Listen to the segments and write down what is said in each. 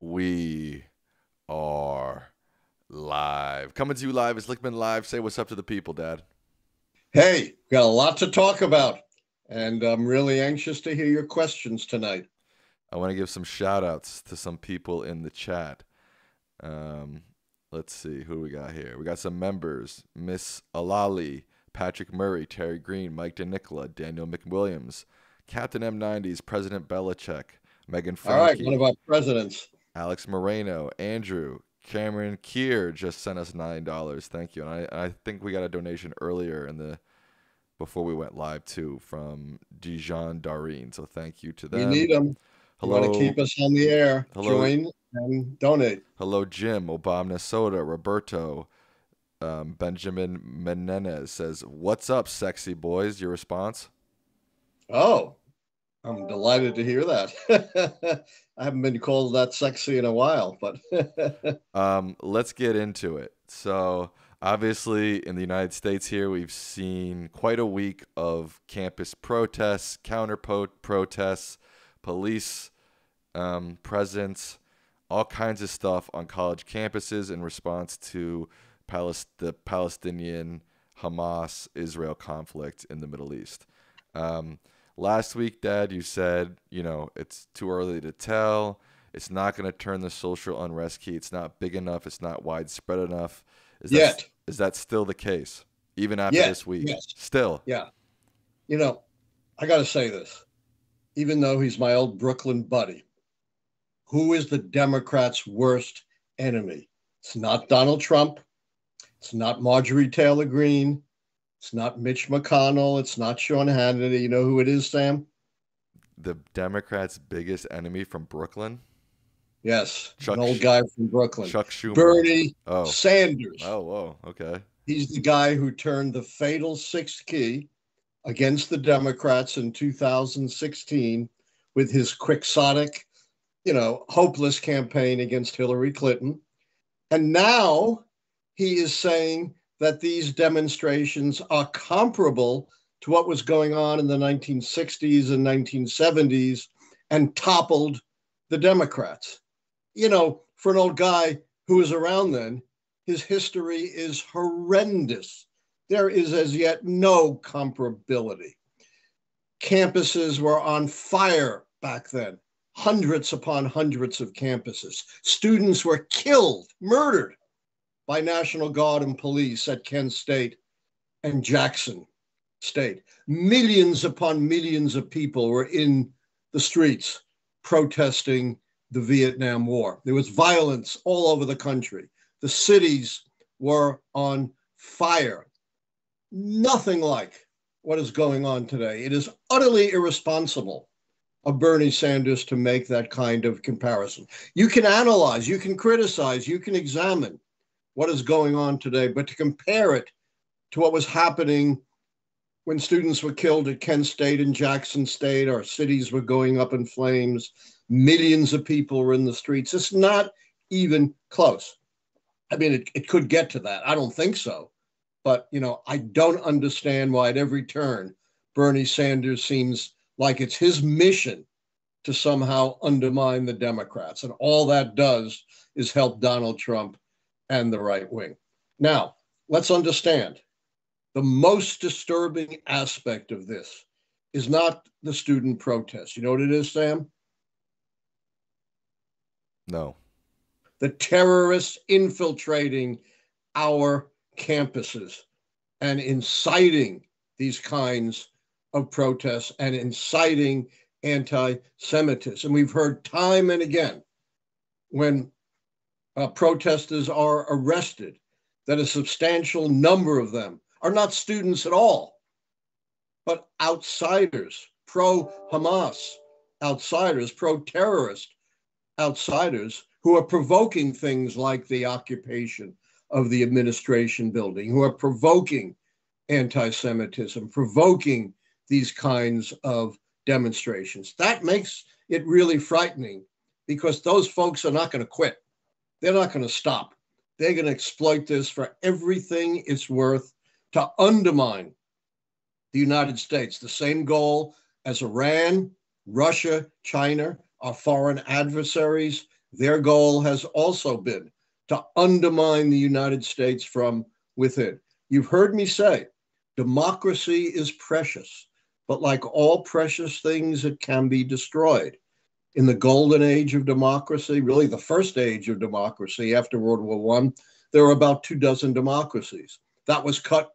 We are live. Coming to you live is Lichtman Live. Say what's up to the people, Dad. Hey, got a lot to talk about, and I'm really anxious to hear your questions tonight. I want to give some shout outs to some people in the chat. Let's see who we got here. We got some members: Miss Alali, Patrick Murray, Terry Green, Mike DeNicola, Daniel McWilliams, Captain M90s, President Belichick, Megan All right, Frankie, one of our presidents. Alex Moreno, Andrew, Cameron Kier just sent us $9. Thank you. And I think we got a donation earlier before we went live too from Dijon Darine. So thank you to them. We need them. Hello. You want to keep us on the air. Hello. Join and donate. Hello, Jim, Obama, Minnesota, Roberto, Benjamin Menendez says, "What's up, sexy boys?" Your response? Oh, I'm delighted to hear that. I haven't been called that sexy in a while, but let's get into it. So obviously in the United States here, we've seen quite a week of campus protests, counter protests, police presence, all kinds of stuff on college campuses in response to the Palestinian Hamas-Israel conflict in the Middle East. Last week, Dad, you said, it's too early to tell. It's not going to turn the social unrest key. It's not big enough. It's not widespread enough. Is that still the case, even after this week? Yes. Still? Yeah. I got to say this. Even though he's my old Brooklyn buddy, who is the Democrats' worst enemy? It's not Donald Trump. It's not Marjorie Taylor Greene. It's not Mitch McConnell. It's not Sean Hannity. You know who it is, Sam? The Democrats' biggest enemy from Brooklyn? Yes, an old guy from Brooklyn. Chuck Schumer. Bernie Sanders. Oh, whoa, okay. He's the guy who turned the fatal sixth key against the Democrats in 2016 with his quixotic, hopeless campaign against Hillary Clinton. And now he is saying that these demonstrations are comparable to what was going on in the 1960s and 1970s and toppled the Democrats. For an old guy who was around then, his history is horrendous. There is as yet no comparability. Campuses were on fire back then, hundreds upon hundreds of campuses. Students were killed, murdered by National Guard and police at Kent State and Jackson State. Millions upon millions of people were in the streets protesting the Vietnam War. There was violence all over the country. The cities were on fire. Nothing like what is going on today. It is utterly irresponsible of Bernie Sanders to make that kind of comparison. You can analyze, you can criticize, you can examine what is going on today, but to compare it to what was happening when students were killed at Kent State and Jackson State, our cities were going up in flames, millions of people were in the streets, it's not even close. I mean, it could get to that. I don't think so. But, I don't understand why at every turn, Bernie Sanders seems like it's his mission to somehow undermine the Democrats. And all that does is help Donald Trump and the right wing. Now, let's understand, the most disturbing aspect of this is not the student protest. You know what it is, Sam? No. The terrorists infiltrating our campuses and inciting these kinds of protests and inciting anti-Semitism. We've heard time and again when protesters are arrested that a substantial number of them are not students at all, but outsiders, pro-Hamas outsiders, pro-terrorist outsiders who are provoking things like the occupation of the administration building, who are provoking anti-Semitism, provoking these kinds of demonstrations. That makes it really frightening because those folks are not going to quit. They're not going to stop. They're going to exploit this for everything it's worth to undermine the United States. The same goal as Iran, Russia, China, our foreign adversaries, Their goal has also been to undermine the United States from within. You've heard me say, democracy is precious, but like all precious things, it can be destroyed. In the golden age of democracy, really the first age of democracy after World War I, there were about 24 democracies. That was cut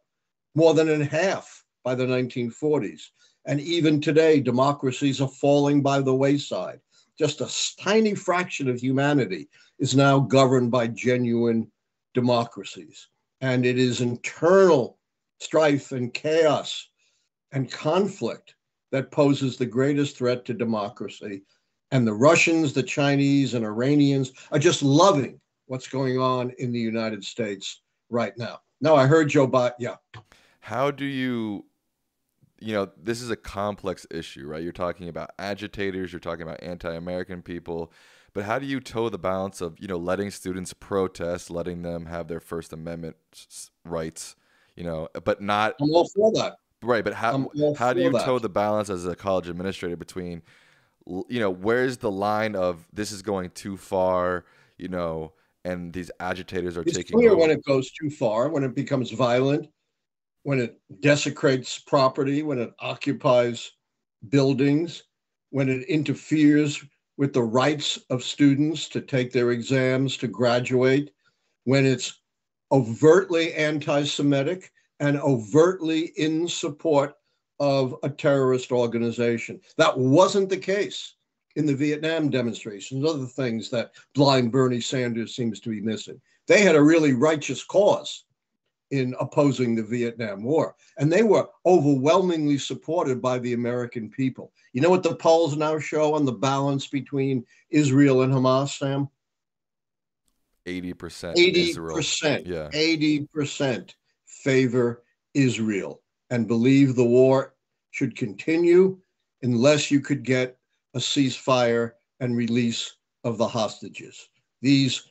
more than in half by the 1940s. And even today, democracies are falling by the wayside. Just a tiny fraction of humanity is now governed by genuine democracies. And it is internal strife and chaos and conflict that poses the greatest threat to democracy. And the Russians, the Chinese, and Iranians are just loving what's going on in the United States right now. Now, I heard Joe Biden. Yeah. How do you this is a complex issue, right? You're talking about agitators, you're talking about anti-American people, but how do you toe the balance of, letting students protest, letting them have their First Amendment rights, but not... I'm all for that. Right, but how do you toe the balance as a college administrator between, where's the line of this is going too far, and these agitators are taking over? It's clear when it goes too far, when it becomes violent, when it desecrates property, when it occupies buildings, when it interferes with the rights of students to take their exams, to graduate, when it's overtly anti-Semitic and overtly in support of a terrorist organization. That wasn't the case in the Vietnam demonstrations, other things that blind Bernie Sanders seems to be missing. They had a really righteous cause in opposing the Vietnam War. And they were overwhelmingly supported by the American people. You know what the polls now show on the balance between Israel and Hamas, Sam? 80%. 80%. Yeah. 80% favor Israel and believe the war should continue unless you could get a ceasefire and release of the hostages. These,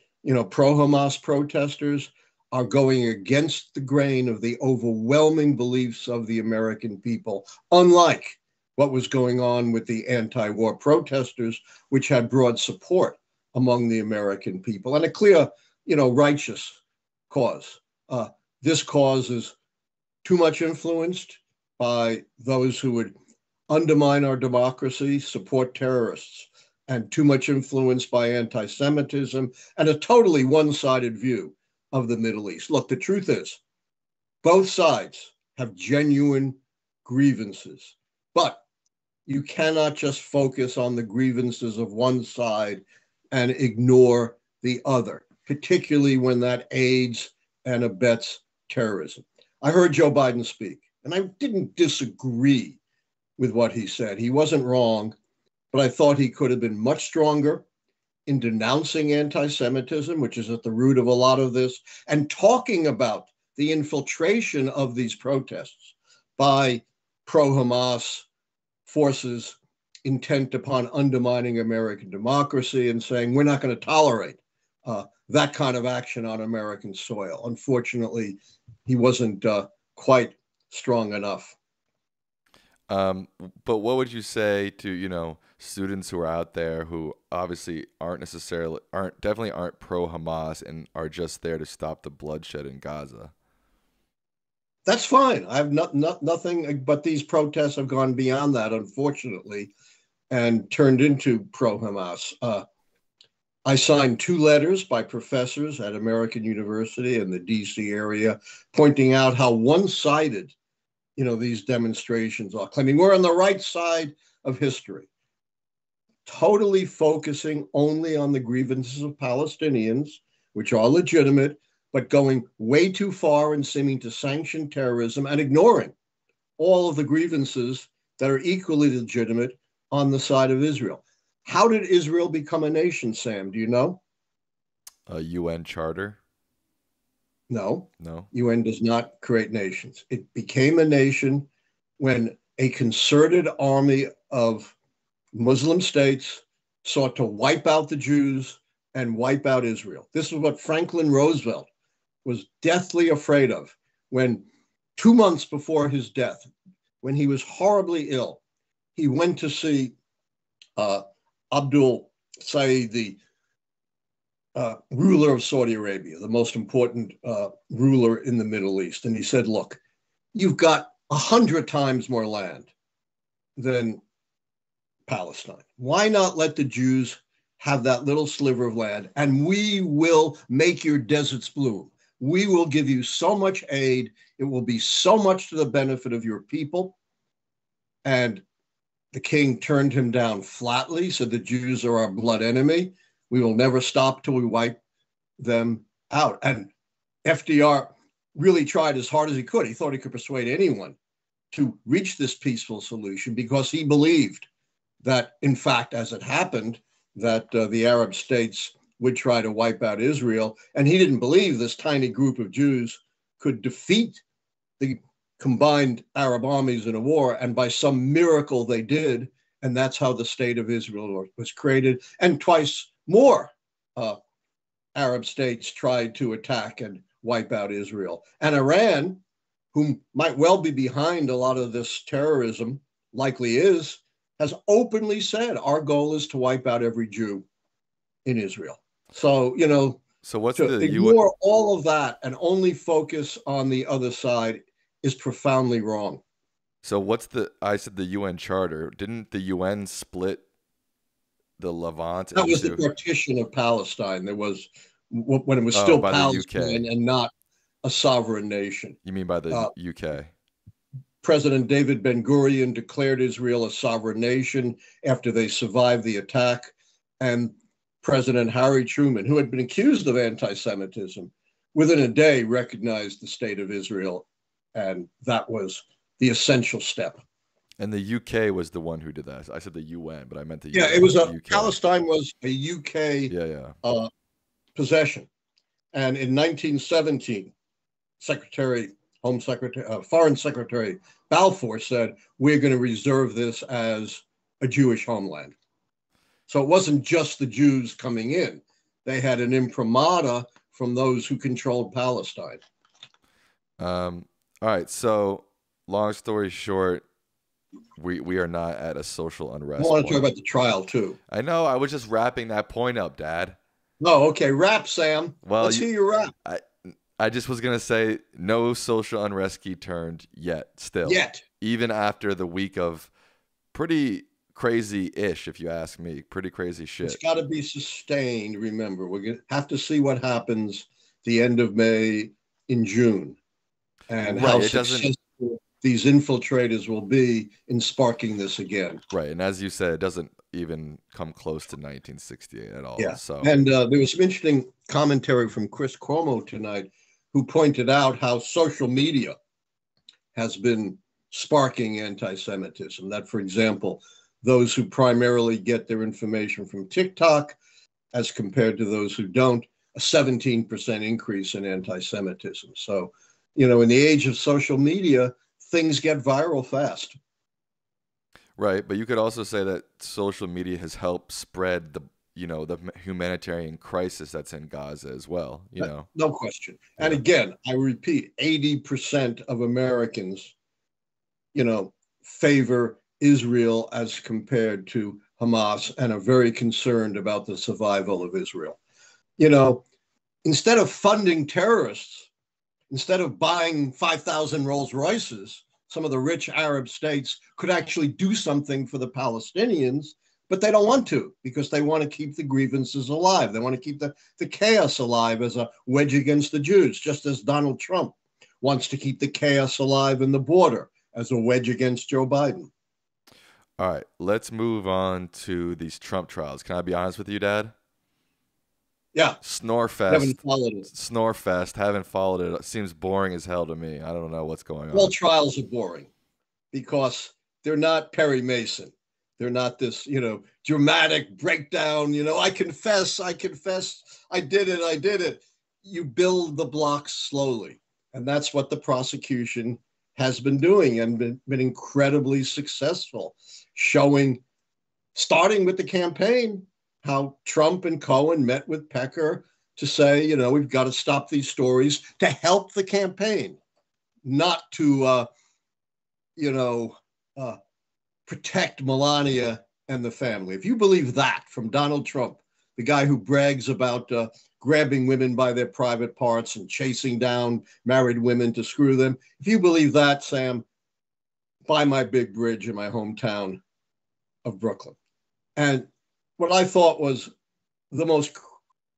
pro-Hamas protesters are going against the grain of the overwhelming beliefs of the American people, unlike what was going on with the anti-war protesters, which had broad support among the American people and a clear, righteous cause. This cause is too much influenced by those who would undermine our democracy, support terrorists, and too much influenced by anti-Semitism and a totally one-sided view of the Middle East. Look, the truth is, both sides have genuine grievances, but you cannot just focus on the grievances of one side and ignore the other, particularly when that aids and abets terrorism. I heard Joe Biden speak, and I didn't disagree with what he said. He wasn't wrong, but I thought he could have been much stronger in denouncing anti-Semitism, which is at the root of a lot of this, and talking about the infiltration of these protests by pro-Hamas forces intent upon undermining American democracy and saying, we're not going to tolerate that kind of action on American soil. Unfortunately, he wasn't quite strong enough. But what would you say to, students who are out there who obviously definitely aren't pro-Hamas and are just there to stop the bloodshed in Gaza? That's fine. I have nothing, but these protests have gone beyond that, unfortunately, and turned into pro-Hamas. I signed 2 letters by professors at American University in the DC area, pointing out how one-sided, these demonstrations are, claiming we're on the right side of history, totally focusing only on the grievances of Palestinians, which are legitimate, but going way too far in seeming to sanction terrorism and ignoring all of the grievances that are equally legitimate on the side of Israel. How did Israel become a nation, Sam? Do you know? A UN charter? No. No. UN does not create nations. It became a nation when a concerted army of Muslim states sought to wipe out the Jews and wipe out Israel. This is what Franklin Roosevelt was deathly afraid of when 2 months before his death, when he was horribly ill, he went to see Abdul Said, the ruler of Saudi Arabia, the most important ruler in the Middle East. And he said, look, you've got 100 times more land than Palestine. Why not let the Jews have that little sliver of land, and we will make your deserts bloom. We will give you so much aid. It will be so much to the benefit of your people. And the king turned him down flatly, said the Jews are our blood enemy. We will never stop till we wipe them out. And FDR really tried as hard as he could. He thought he could persuade anyone to reach this peaceful solution because he believed that, in fact, as it happened, that the Arab states would try to wipe out Israel. And he didn't believe this tiny group of Jews could defeat the combined Arab armies in a war. And by some miracle they did. And that's how the state of Israel was created. And twice more Arab states tried to attack and wipe out Israel. And Iran, who might well be behind a lot of this terrorism, likely is, has openly said our goal is to wipe out every Jew in Israel. So, you know, so what's to the ignore all of that and only focus on the other side is profoundly wrong. So what's I said the UN Charter. Didn't the UN split the Levant? That was the partition of Palestine. There was, when it was still Palestine and not a sovereign nation. You mean by the UK? President David Ben-Gurion declared Israel a sovereign nation after they survived the attack. And President Harry Truman, who had been accused of anti-Semitism, within a day recognized the state of Israel. And that was the essential step. And the UK was the one who did that. I said the UN, but I meant the UN. Yeah, it was Palestine was a UK possession. And in 1917, Foreign Secretary Balfour said, we're going to reserve this as a Jewish homeland. So it wasn't just the Jews coming in. They had an imprimatur from those who controlled Palestine. All right. So long story short, we are not at a social unrest. I want to talk about the trial too. I know. I was just wrapping that point up, Dad. No, okay. Rap, Sam. Well, let's hear your rap. I just was going to say no social unrest key turned yet, still. Yet. Even after the week of pretty crazy-ish, if you ask me. Pretty crazy shit. It's got to be sustained, remember. We're going to have to see what happens the end of May in June. And how successful these infiltrators will be in sparking this again. Right, and as you said, it doesn't even come close to 1968 at all. Yeah, so. And there was some interesting commentary from Chris Cuomo tonight, who pointed out how social media has been sparking anti-Semitism. That, for example, those who primarily get their information from TikTok, as compared to those who don't, a 17% increase in anti-Semitism. So, you know, in the age of social media, things get viral fast. Right, but you could also say that social media has helped spread the humanitarian crisis that's in Gaza as well, No question. And again, I repeat, 80% of Americans, favor Israel as compared to Hamas and are very concerned about the survival of Israel. Instead of funding terrorists, instead of buying 5,000 Rolls Royces, some of the rich Arab states could actually do something for the Palestinians, but they don't want to because they want to keep the grievances alive. They want to keep the chaos alive as a wedge against the Jews, just as Donald Trump wants to keep the chaos alive in the border as a wedge against Joe Biden. All right, let's move on to these Trump trials. Can I be honest with you, Dad? Yeah. Snorefest. Haven't followed it. Snorefest. Haven't followed it. It seems boring as hell to me. I don't know what's going on. All trials are boring because they're not Perry Mason. They're not this, dramatic breakdown. I confess, I did it. You build the blocks slowly. And that's what the prosecution has been doing and been incredibly successful, starting with the campaign, how Trump and Cohen met with Pecker to say, we've got to stop these stories to help the campaign, not to, protect Melania and the family. If you believe that from Donald Trump, the guy who brags about grabbing women by their private parts and chasing down married women to screw them. If you believe that, Sam, buy my big bridge in my hometown of Brooklyn. And what I thought was the most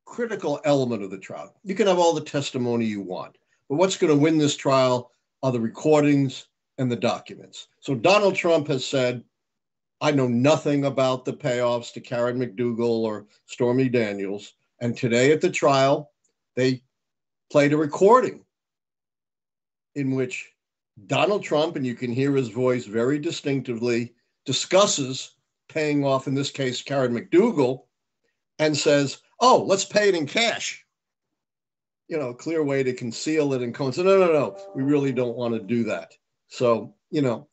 critical element of the trial. You can have all the testimony you want, but what's going to win this trial are the recordings and the documents. So Donald Trump has said, I know nothing about the payoffs to Karen McDougal or Stormy Daniels. And today at the trial, they played a recording in which Donald Trump, and you can hear his voice very distinctively, discusses paying off, in this case, Karen McDougal, and says, oh, let's pay it in cash. You know, clear way to conceal it. And Cohen said, no, we really don't want to do that. So, you know,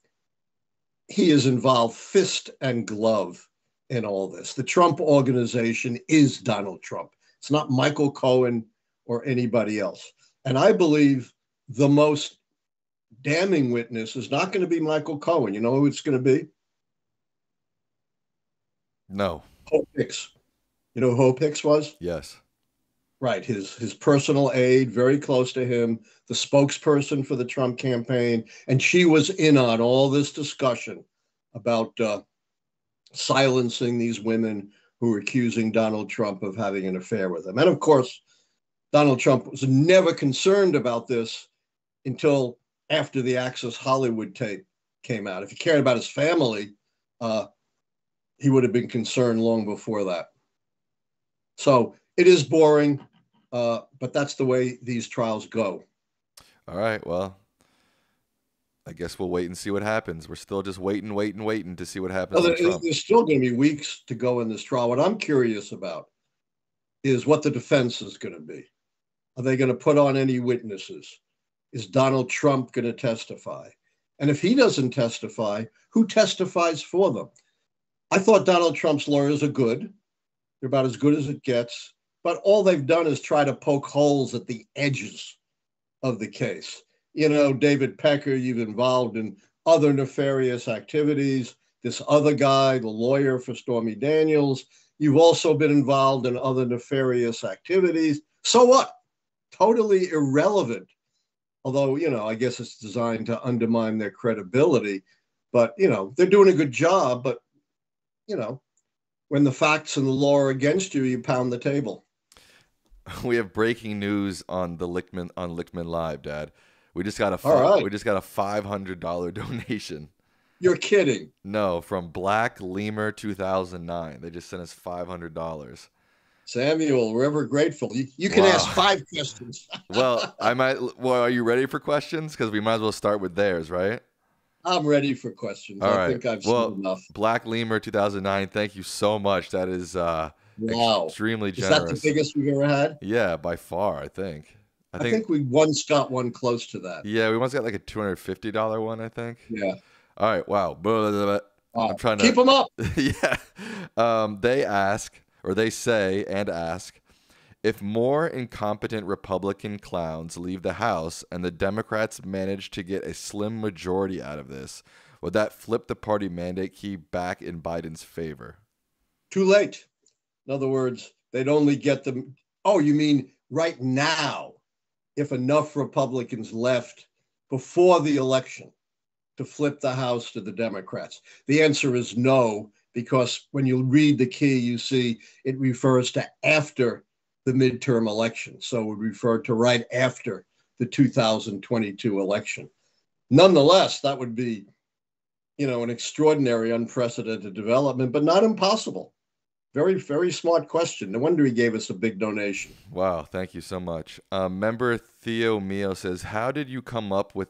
he is involved fist and glove in all this. The Trump organization is Donald Trump. It's not Michael Cohen or anybody else. And I believe the most damning witness is not going to be Michael Cohen. You know who it's going to be? No. Hope Hicks. You know who Hope Hicks was? Yes. Right. His personal aide, very close to him, the spokesperson for the Trump campaign. And she was in on all this discussion about silencing these women who were accusing Donald Trump of having an affair with them. And of course, Donald Trump was never concerned about this until after the Access Hollywood tape came out. If he cared about his family, he would have been concerned long before that. So it is boring, but that's the way these trials go. All right. Well, I guess we'll wait and see what happens. We're still just waiting to see what happens. Well, there's still going to be weeks to go in this trial. What I'm curious about is what the defense is going to be. Are they going to put on any witnesses? Is Donald Trump going to testify? And if he doesn't testify, who testifies for them? I thought Donald Trump's lawyers are good. They're about as good as it gets. But all they've done is try to poke holes at the edges of the case. You know, David Pecker, you've involved in other nefarious activities. This other guy, the lawyer for Stormy Daniels, you've also been involved in other nefarious activities. So what? Totally irrelevant. Although, you know, I guess it's designed to undermine their credibility. But, you know, they're doing a good job. But, you know, when the facts and the law are against you, you pound the table. We have breaking news on the Lichtman Live, Dad. We just got a $500 donation. You're kidding. No, from Black Lemur 2009. They just sent us $500. Samuel, we're ever grateful. You can ask 5 questions. Well, are you ready for questions? Because we might as well start with theirs, right? I'm ready for questions. All I right. think I've seen enough. Black Lemur 2009, thank you so much. That is extremely generous. Is that the biggest we've ever had? Yeah, by far, I think. I think we once got one close to that. Yeah, we once got like a $250 one, I think. Yeah. All right. Wow. I'm trying to keep them up. Yeah. They say and ask, if more incompetent Republican clowns leave the House and the Democrats manage to get a slim majority out of this, would that flip the party mandate key back in Biden's favor? Too late. In other words, they'd only get them. Oh, you mean right now, if enough Republicans left before the election to flip the House to the Democrats? The answer is no, because when you read the key, you see it refers to after the midterm election. So it would refer to right after the 2022 election. Nonetheless, that would be, you know, an extraordinary, unprecedented development, but not impossible. Very, very smart question. No wonder he gave us a big donation. Wow. Thank you so much. Member Theo Mio says, how did you come up with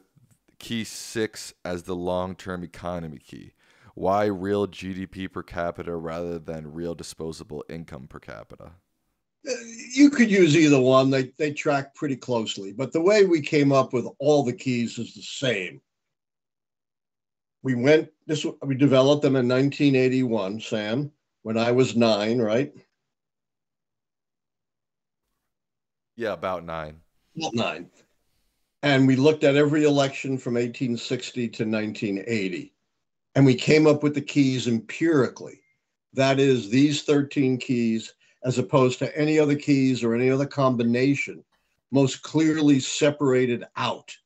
key 6 as the long-term economy key? Why real GDP per capita rather than real disposable income per capita? You could use either one. They track pretty closely. But the way we came up with all the keys is the same. We developed them in 1981, Sam, when I was 9, right? Yeah, about 9. About 9. And we looked at every election from 1860 to 1980. And we came up with the keys empirically. That is, these 13 keys as opposed to any other keys or any other combination, most clearly separated out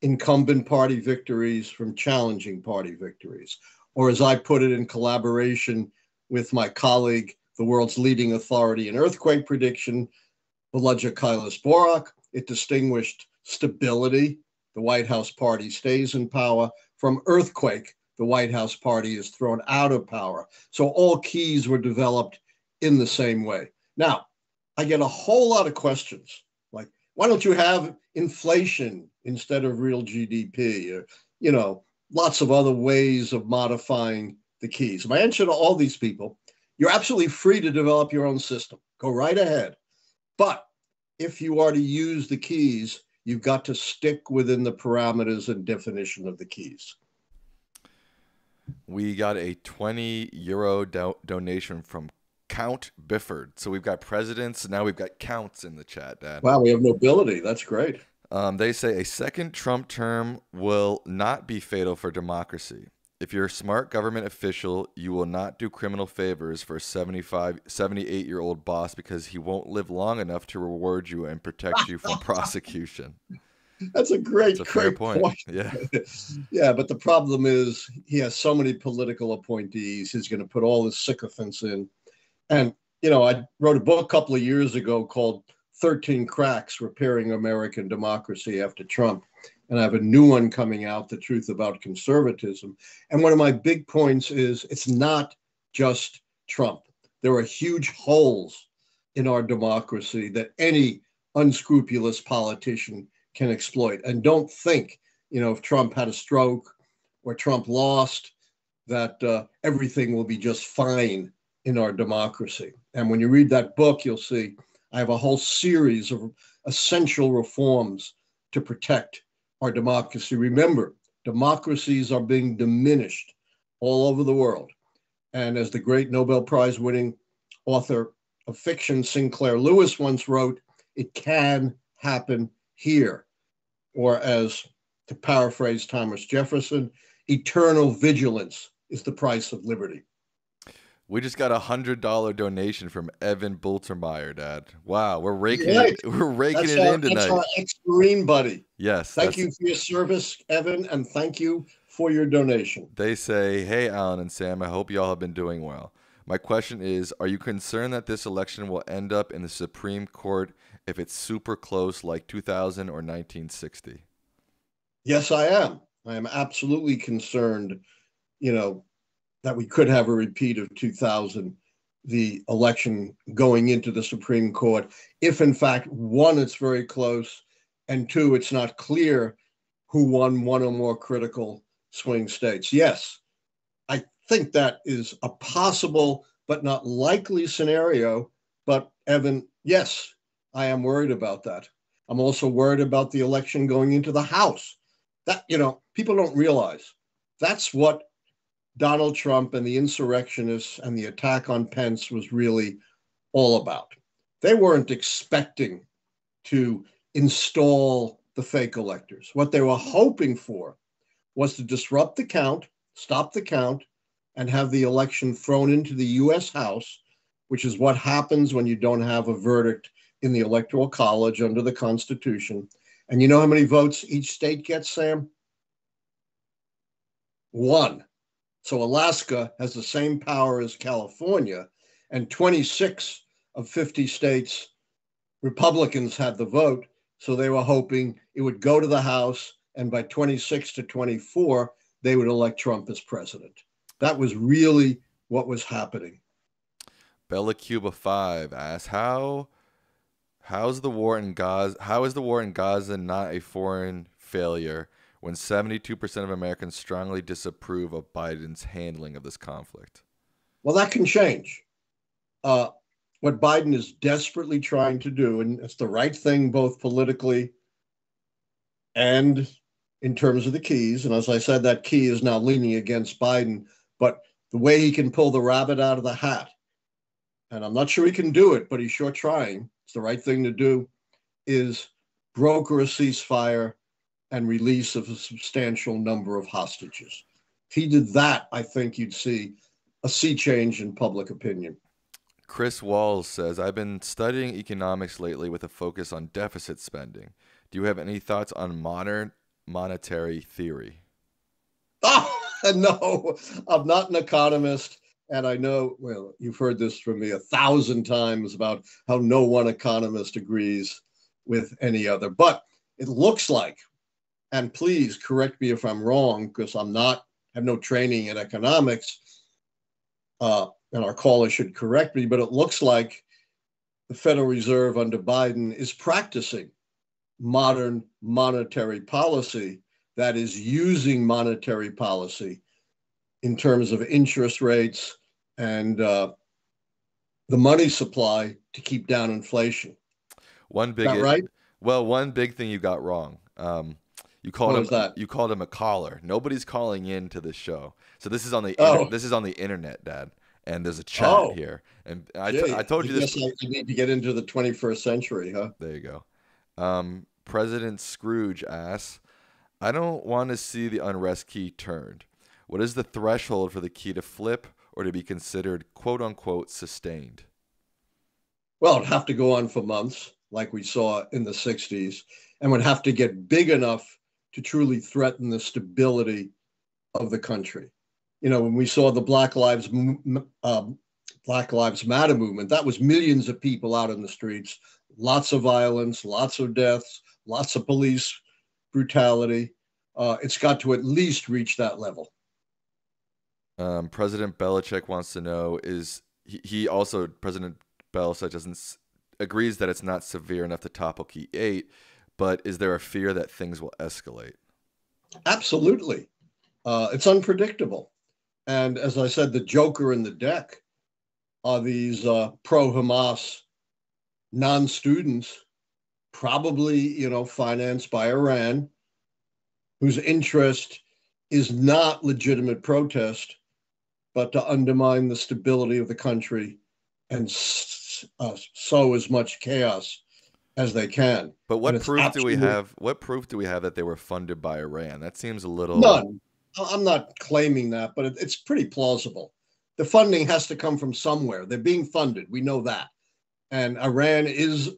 incumbent party victories from challenging party victories. Or as I put it in collaboration with my colleague, the world's leading authority in earthquake prediction, Volodya Kailas-Borak, it distinguished stability, the White House party stays in power, from earthquake, the White House party is thrown out of power. So all keys were developed in the same way. Now, I get a whole lot of questions like, why don't you have inflation instead of real GDP? Or, lots of other ways of modifying the keys. My answer to all these people, you're absolutely free to develop your own system. Go right ahead. But if you are to use the keys, you've got to stick within the parameters and definition of the keys. We got a €20 donation from Count Bifford. So we've got presidents, now we've got counts in the chat, Dad. Wow, we have nobility. That's great. They say a second Trump term will not be fatal for democracy. If you're a smart government official, you will not do criminal favors for a 78-year-old boss because he won't live long enough to reward you and protect you from prosecution. That's a great point. Yeah. Yeah, but the problem is he has so many political appointees. He's going to put all his sycophants in. And, I wrote a book a couple of years ago called 13 Cracks, Repairing American Democracy After Trump. And I have a new one coming out, The Truth About Conservatism. And one of my big points is it's not just Trump. There are huge holes in our democracy that any unscrupulous politician can exploit. And don't think, if Trump had a stroke or Trump lost, that everything will be just fine in our democracy. And when you read that book, you'll see I have a whole series of essential reforms to protect our democracy. Remember, democracies are being diminished all over the world. And as the great Nobel Prize winning author of fiction, Sinclair Lewis, once wrote, it can happen here. Or as, to paraphrase Thomas Jefferson, eternal vigilance is the price of liberty. We just got a $100 donation from Evan Bultermeyer, Dad. Wow, we're raking Right. it. We're raking That's it in tonight. That's our ex-Marine buddy. Yes. Thank you for your service, Evan, and thank you for your donation. They say, hey, Allan and Sam, I hope y'all have been doing well. My question is, are you concerned that this election will end up in the Supreme Court if it's super close like 2000 or 1960? Yes, I am. I am absolutely concerned, that we could have a repeat of 2000, the election going into the Supreme Court, if in fact, one, it's very close, and two, it's not clear who won one or more critical swing states. Yes, I think that is a possible but not likely scenario. But Evan, yes, I am worried about that. I'm also worried about the election going into the House. That, people don't realize that's what Donald Trump and the insurrectionists and the attack on Pence was really all about. They weren't expecting to install the fake electors. What they were hoping for was to disrupt the count, stop the count, and have the election thrown into the U.S. House, which is what happens when you don't have a verdict in the Electoral College under the Constitution. And you know how many votes each state gets, Sam? 1. So Alaska has the same power as California, and 26 of 50 states, Republicans had the vote. So they were hoping it would go to the House, and by 26 to 24, they would elect Trump as president. That was really what was happening. Bella Cuba 5 asks, how is the war in Gaza not a foreign failure when 72% of Americans strongly disapprove of Biden's handling of this conflict? Well, that can change. What Biden is desperately trying to do, and it's the right thing both politically and in terms of the keys, and as I said, that key is now leaning against Biden, but the way he can pull the rabbit out of the hat, and I'm not sure he can do it, but he's sure trying, it's the right thing to do, is broker a ceasefire and release of a substantial number of hostages. If he did that, I think you'd see a sea change in public opinion. Chris Walls says, I've been studying economics lately with a focus on deficit spending. Do you have any thoughts on modern monetary theory? Oh, no, I'm not an economist. And I know, well, you've heard this from me 1,000 times about how no one economist agrees with any other. But it looks like, and please correct me if I'm wrong, because have no training in economics, and our caller should correct me, but it looks like the Federal Reserve under Biden is practicing modern monetary policy, that is using monetary policy in terms of interest rates and the money supply to keep down inflation. One big, Is that right? Well, one big thing you got wrong. You called him a caller. Nobody's calling in to this show. So this is on the internet, Dad. And there's a chat here. And I told you this. I need to get into the 21st century, huh? There you go. President Scrooge asks, I don't want to see the unrest key turned. What is the threshold for the key to flip or to be considered quote unquote sustained? Well, it'd have to go on for months, like we saw in the 60s, and would have to get big enough to truly threaten the stability of the country. You know, when we saw the Black Lives Matter movement, that was millions of people out in the streets, lots of violence, lots of deaths, lots of police brutality. It's got to at least reach that level. President Belichick wants to know, President Belichick agrees that it's not severe enough to topple key 8, but is there a fear that things will escalate? Absolutely. It's unpredictable. And as I said, the joker in the deck are these pro-Hamas non-students, probably, financed by Iran, whose interest is not legitimate protest, but to undermine the stability of the country and sow as much chaos as they can. But what proof do we have? What proof do we have that they were funded by Iran? That seems a little... None. I'm not claiming that, but it's pretty plausible. The funding has to come from somewhere. They're being funded. We know that. And Iran is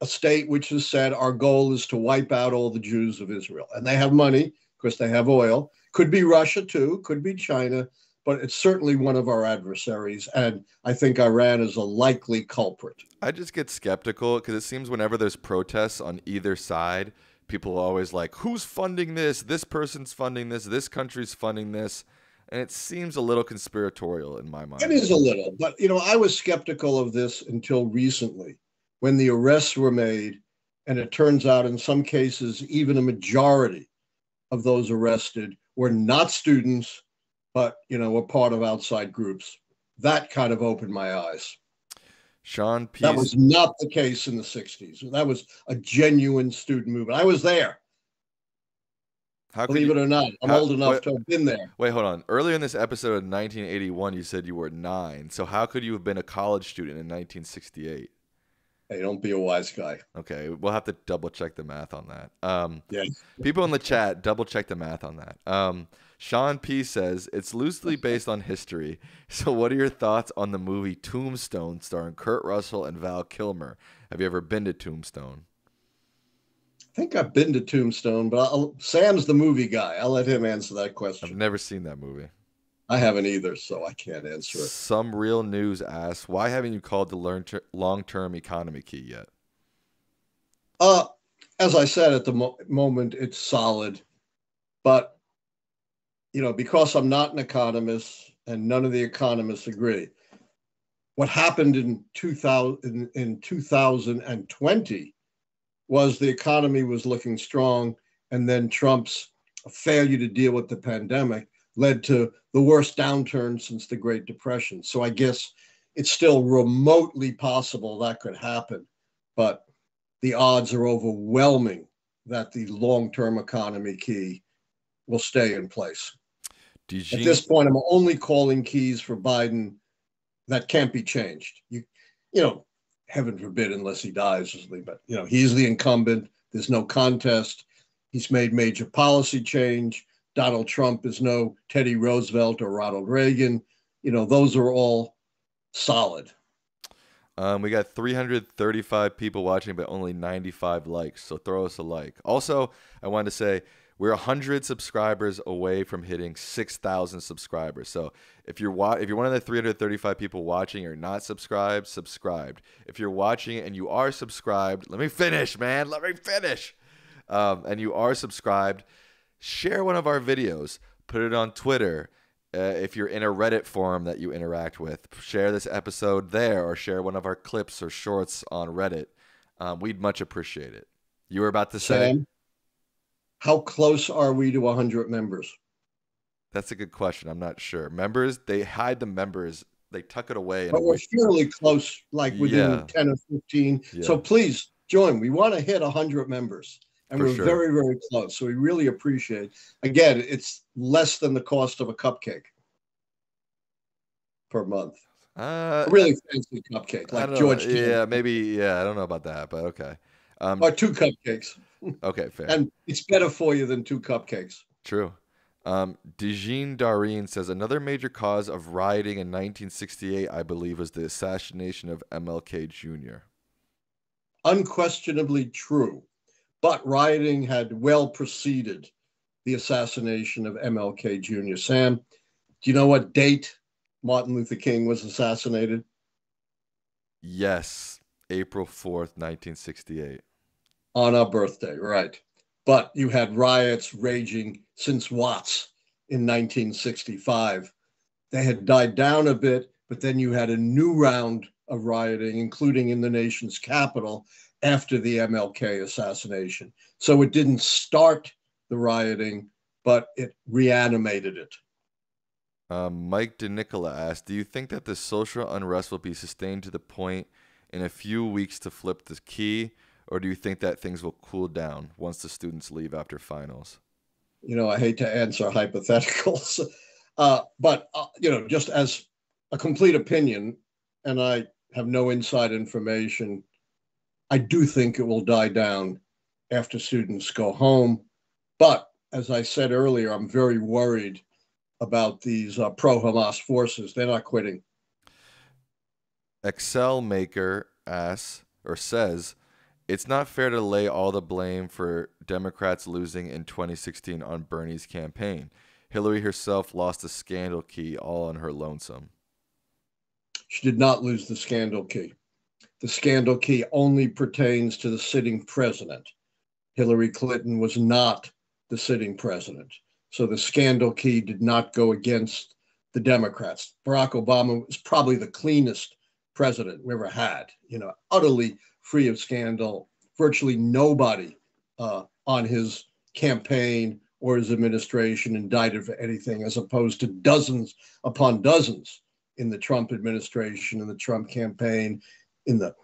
a state which has said our goal is to wipe out all the Jews of Israel. And they have money because they have oil. Could be Russia too, could be China, but it's certainly one of our adversaries. And I think Iran is a likely culprit. I just get skeptical because it seems whenever there's protests on either side, people are always like, who's funding this? This person's funding this. This country's funding this. And it seems a little conspiratorial in my mind. It is a little. But, I was skeptical of this until recently when the arrests were made. And it turns out in some cases, even a majority of those arrested were not students, but, were part of outside groups. That kind of opened my eyes. Sean P. That was not the case in the 60s. That was a genuine student movement. I was there. Believe it or not, I'm old enough to have been there. Wait, hold on. Earlier in this episode of 1981, you said you were 9. So how could you have been a college student in 1968? Hey, don't be a wise guy. Okay, we'll have to double check the math on that. Yes. People in the chat, double check the math on that. Sean P. says, it's loosely based on history. So what are your thoughts on the movie Tombstone starring Kurt Russell and Val Kilmer? Have you ever been to Tombstone? I think I've been to Tombstone, but Sam's the movie guy. I'll let him answer that question. I've never seen that movie. I haven't either, so I can't answer it. Some Real News asks, why haven't you called the long-term economy key yet? As I said, at the moment, it's solid. But, because I'm not an economist and none of the economists agree, what happened in 2020 was the economy was looking strong, and then Trump's failure to deal with the pandemic led to the worst downturn since the Great Depression. So I guess it's still remotely possible that could happen, but the odds are overwhelming that the long-term economy key will stay in place. At this point, I'm only calling keys for Biden that can't be changed. Heaven forbid, unless he dies, but he's the incumbent. There's no contest. He's made major policy change. Donald Trump is no Teddy Roosevelt or Ronald Reagan. Those are all solid. We got 335 people watching, but only 95 likes. So throw us a like. Also, I wanted to say we're 100 subscribers away from hitting 6,000 subscribers. So if you're one of the 335 people watching, you're not subscribed. If you're watching and you are subscribed, let me finish, man. Let me finish. And you are subscribed, share one of our videos. Put it on Twitter. If you're in a Reddit forum that you interact with, share this episode there or share one of our clips or shorts on Reddit. We'd much appreciate it. You were about to say? Sam, how close are we to 100 members? That's a good question. I'm not sure. Members, they hide the members. They tuck it away. But we're fairly close, like within 10 or 15. Yeah. So please join. We want to hit 100 members. And we're very, very close. So we really appreciate it. Again, it's less than the cost of a cupcake per month. A really fancy cupcake, like George. Yeah, maybe. Yeah, I don't know about that, but okay. Or 2 cupcakes. Okay, fair. And it's better for you than 2 cupcakes. True. Dejeen Dareen says another major cause of rioting in 1968, I believe, was the assassination of MLK Jr. Unquestionably true. But rioting had well preceded the assassination of MLK Jr. Sam, do you know what date Martin Luther King was assassinated? Yes, April 4th, 1968. On our birthday, right. But you had riots raging since Watts in 1965. They had died down a bit, but then you had a new round of rioting, including in the nation's capital, after the MLK assassination. So it didn't start the rioting, but it reanimated it. Mike DeNicola asked, do you think that the social unrest will be sustained to the point in a few weeks to flip the key, or do you think that things will cool down once the students leave after finals? You know, I hate to answer hypotheticals, but, just as a complete opinion, and I have no inside information, I do think it will die down after students go home. But as I said earlier, I'm very worried about these pro-Hamas forces. They're not quitting. Excel Maker says, it's not fair to lay all the blame for Democrats losing in 2016 on Bernie's campaign. Hillary herself lost the scandal key all on her lonesome. She did not lose the scandal key. The scandal key only pertains to the sitting president. Hillary Clinton was not the sitting president. So the scandal key did not go against the Democrats. Barack Obama was probably the cleanest president we ever had, utterly free of scandal. Virtually nobody on his campaign or his administration indicted for anything, as opposed to dozens upon dozens in the Trump administration, in the Trump campaign, in the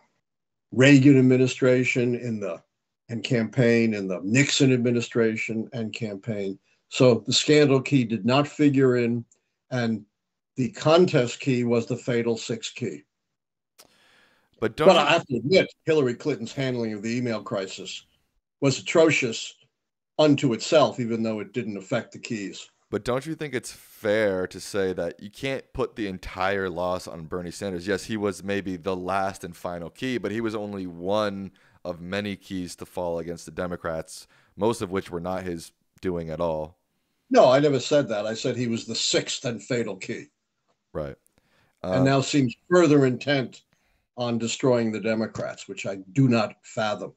Reagan administration, and campaign, in the Nixon administration and campaign. So the scandal key did not figure in, and the contest key was the fatal 6 key. But I have to admit, Hillary Clinton's handling of the email crisis was atrocious unto itself, even though it didn't affect the keys. But don't you think it's fair to say that you can't put the entire loss on Bernie Sanders? Yes, he was maybe the last and final key, but he was only one of many keys to fall against the Democrats, most of which were not his doing at all. No, I never said that. I said he was the 6th and fatal key. Right. And now seems further intent on destroying the Democrats, which I do not fathom.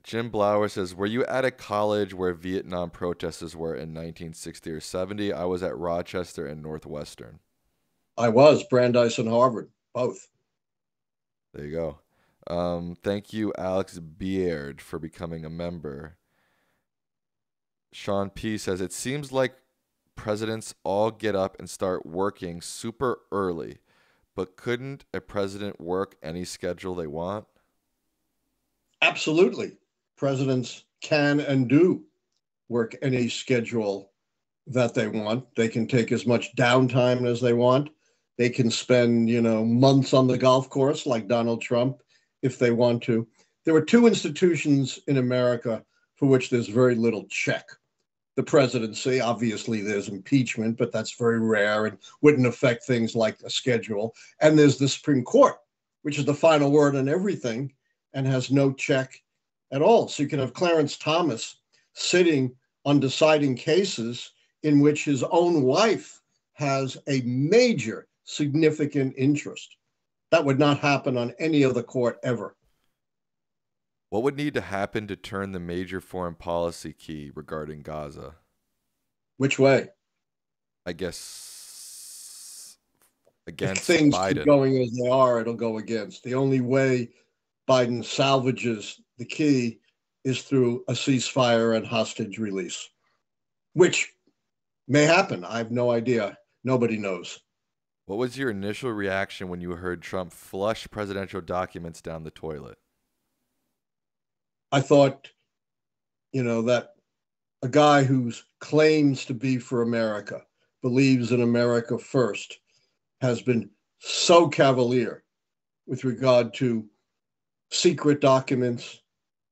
Jim Blower says, were you at a college where Vietnam protesters were in 1960 or 70? I was at Rochester and Northwestern. I was. Brandeis and Harvard, both. There you go. Thank you, Alex Beard, for becoming a member. Sean P. says, it seems like presidents all get up and start working super early, but couldn't a president work any schedule they want? Absolutely. Presidents can and do work any schedule that they want. They can take as much downtime as they want. They can spend, months on the golf course like Donald Trump if they want to. There are 2 institutions in America for which there's very little check. the presidency. Obviously, there's impeachment, but that's very rare and wouldn't affect things like a schedule. And there's the Supreme Court, which is the final word on everything and has no check at all. So you can have Clarence Thomas sitting on deciding cases in which his own wife has a major significant interest. That would not happen on any other court ever. What would need to happen to turn the major foreign policy key regarding Gaza? Which way? I guess against if things Biden. Keep going as they are, it'll go against. The only way Biden salvages the key is through a ceasefire and hostage release, which may happen. I have no idea. Nobody knows. What was your initial reaction when you heard Trump flush presidential documents down the toilet? I thought, that a guy who claims to be for America, believes in America first, has been so cavalier with regard to secret documents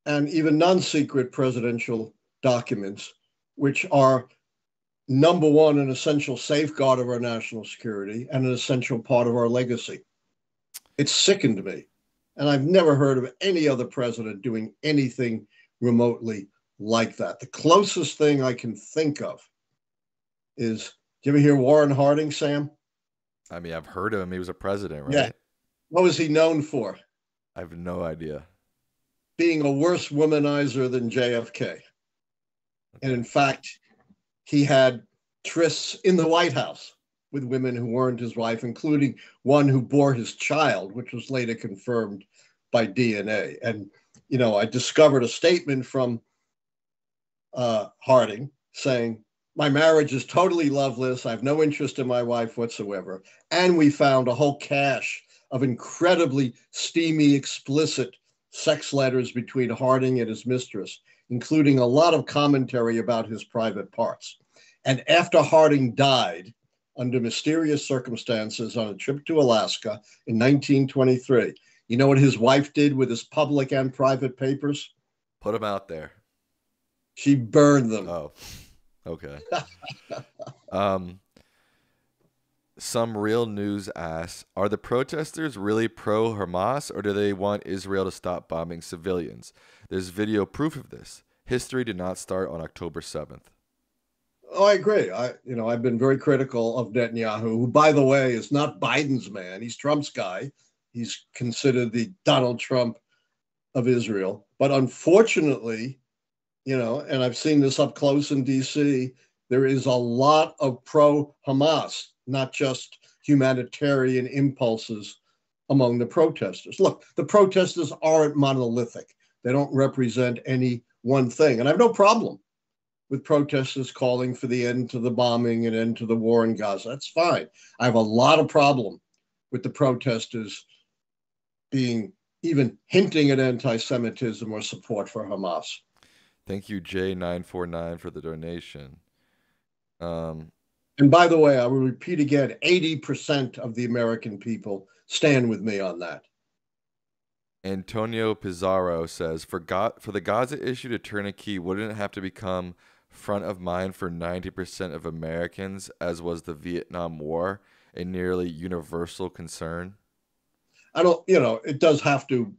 and even non-secret presidential documents, which are, number one, an essential safeguard of our national security and an essential part of our legacy. It sickened me. And I've never heard of any other president doing anything remotely like that. The closest thing I can think of is, do you ever hear Warren Harding, Sam? I mean, I've heard of him. He was a president, right? Yeah. What was he known for? I have no idea. Being a worse womanizer than JFK. And in fact, he had trysts in the White House with women who weren't his wife, including one who bore his child, which was later confirmed by DNA. And, I discovered a statement from Harding saying, my marriage is totally loveless. I have no interest in my wife whatsoever. And we found a whole cache of incredibly steamy, explicit sex letters between Harding and his mistress, including a lot of commentary about his private parts. And after Harding died, under mysterious circumstances on a trip to Alaska in 1923, you know what his wife did with his public and private papers? Put them out there. She burned them. Oh, okay. Some Real News asks, are the protesters really pro-Hamas, or do they want Israel to stop bombing civilians? There's video proof of this. History did not start on October 7th. Oh, I agree. I've been very critical of Netanyahu, who, by the way, is not Biden's man. He's Trump's guy. He's considered the Donald Trump of Israel. But unfortunately, and I've seen this up close in D.C., there is a lot of pro-Hamas, not just humanitarian impulses among the protesters. Look, the protesters aren't monolithic. They don't represent any one thing. And I have no problem with protesters calling for the end to the bombing and end to the war in Gaza. That's fine. I have a lot of problem with the protesters being even hinting at anti-Semitism or support for Hamas. Thank you, J949, for the donation. And by the way, I will repeat again, 80% of the American people stand with me on that. Antonio Pizarro says, for the Gaza issue to turn a key, wouldn't it have to become front of mind for 90% of Americans, as was the Vietnam War, a nearly universal concern? It does have to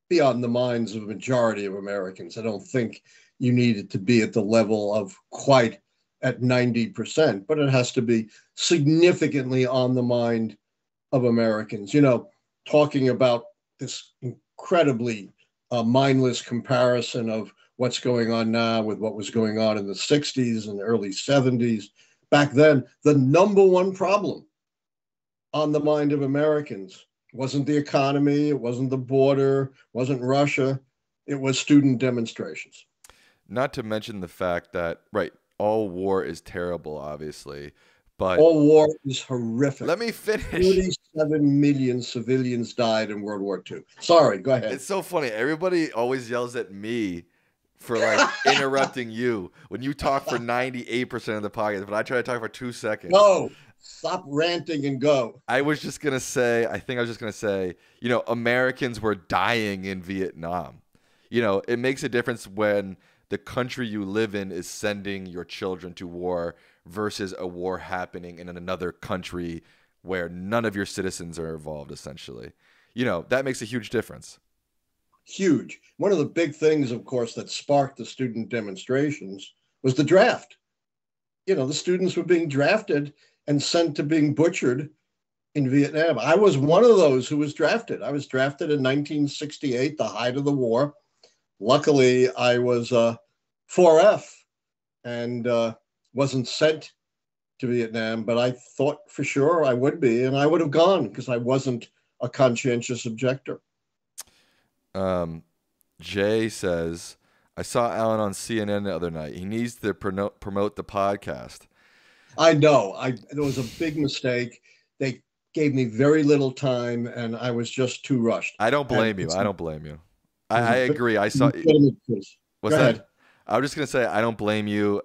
be on the minds of a majority of Americans. I don't think you need it to be at the level of quite at 90%, but it has to be significantly on the mind of Americans. Talking about this incredibly mindless comparison of what's going on now with what was going on in the 60s and early 70s. Back then, the number one problem on the mind of Americans wasn't the economy, it wasn't the border, wasn't Russia, it was student demonstrations. Not to mention the fact that, right, all war is terrible, obviously, but all war is horrific. Let me finish. 47 million civilians died in World War II. Sorry, go ahead. It's so funny. Everybody always yells at me for interrupting you when you talk for 98% of the podcast, but I try to talk for 2 seconds. No, stop ranting and go. I think I was just going to say, Americans were dying in Vietnam. It makes a difference when the country you live in is sending your children to war versus a war happening in another country where none of your citizens are involved, essentially. That makes a huge difference. Huge. One of the big things, of course, that sparked the student demonstrations was the draft. The students were being drafted and sent to being butchered in Vietnam. I was one of those who was drafted. I was drafted in 1968, the height of the war. Luckily, I was 4F and wasn't sent to Vietnam, but I thought for sure I would be, and I would have gone because I wasn't a conscientious objector. Jay says, I saw Allan on CNN the other night. He needs to promote the podcast. I know. There was a big mistake. They gave me very little time, and I was just too rushed. I don't blame you. I don't blame you. I agree. I saw. What's that? I was just gonna say I don't blame you.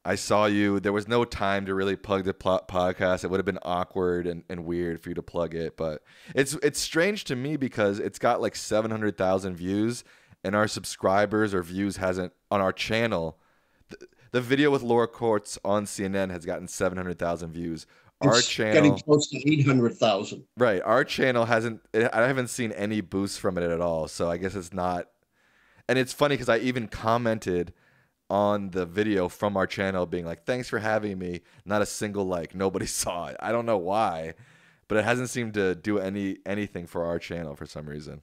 I saw you. There was no time to really plug the podcast. It would have been awkward and weird for you to plug it. But it's strange to me because it's got like 700,000 views, and our subscribers or views hasn't on our channel. The video with Laura Courts on CNN has gotten 700,000 views. Our channel getting close to 800,000. Right. Our channel hasn't. I haven't seen any boosts from it at all. So I guess it's not. And it's funny because I even commented on the video from our channel being like, thanks for having me. Not a single like. Nobody saw it. I don't know why, but it hasn't seemed to do anything for our channel for some reason.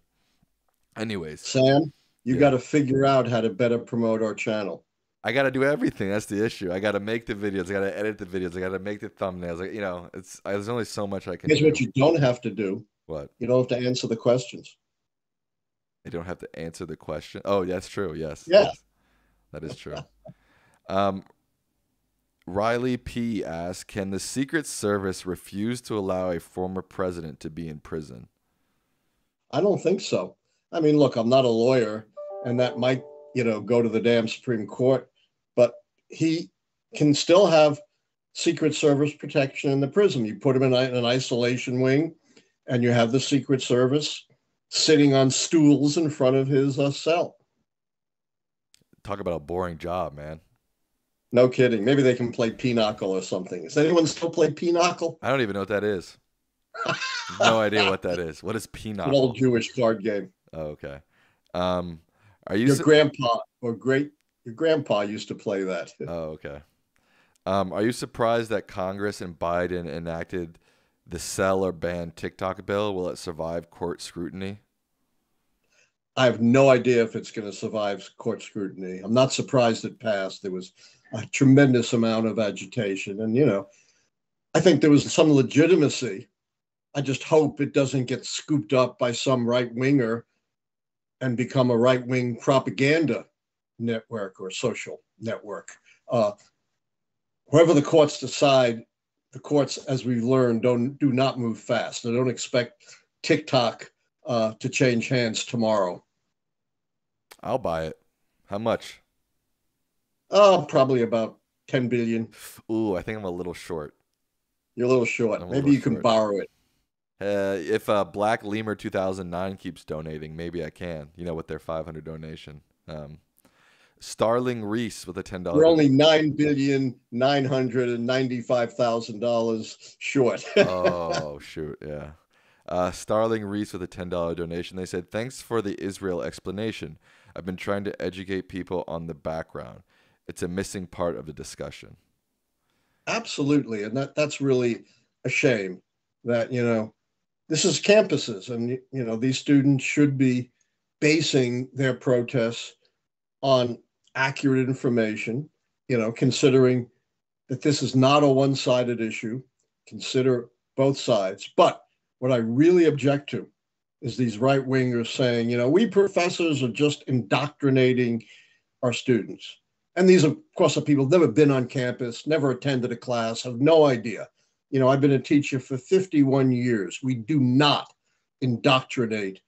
Anyways. Sam, you got to figure out how to better promote our channel. I got to do everything. That's the issue. I got to make the videos. I got to edit the videos. I got to make the thumbnails. There's only so much I can do. Here's what you don't have to do. What? You don't have to answer the questions. You don't have to answer the question. Oh, that's true. Yes. Yeah. Yes. That is true. Riley P. asks, can the Secret Service refuse to allow a former president to be in prison? I don't think so. I mean, look, I'm not a lawyer, and that might go to the damn Supreme Court, but he can still have Secret Service protection in the prison. You put him in an isolation wing, and you have the Secret Service sitting on stools in front of his cell. Talk about a boring job, man. No kidding. Maybe they can play pinochle or something. Does anyone still play pinochle? I don't even know what that is. No idea what that is. What is pinochle? An old Jewish card game. Oh, okay. Are you your grandpa used to play that? Oh, okay. Are you surprised that Congress and Biden enacted the sell or ban TikTok bill? Will it survive court scrutiny? I have no idea if it's going to survive court scrutiny. I'm not surprised it passed. There was a tremendous amount of agitation, and I think there was some legitimacy. I just hope it doesn't get scooped up by some right-winger and become a right-wing propaganda network or social network. Whoever the courts decide, the courts, as we've learned, do not move fast. They don't expect TikTok to change hands tomorrow. I'll buy it. How much? Probably about 10 billion. Ooh, I think I'm a little short. You're a little short. Maybe you can borrow it. If Black Lemur 2009 keeps donating, maybe I can. With their 500 donation. Starling Reese with a $10. We're only $9,995,000 short. Oh shoot, yeah. Starling Reese with a $10 donation. They said, thanks for the Israel explanation. I've been trying to educate people on the background. It's a missing part of the discussion. Absolutely, and that's really a shame that this is campuses, and these students should be basing their protests on accurate information, considering that this is not a one-sided issue. Consider both sides. But what I really object to is these right-wingers saying, we professors are just indoctrinating our students. And these, of course, are people who've never been on campus, never attended a class, have no idea. I've been a teacher for 51 years. We do not indoctrinate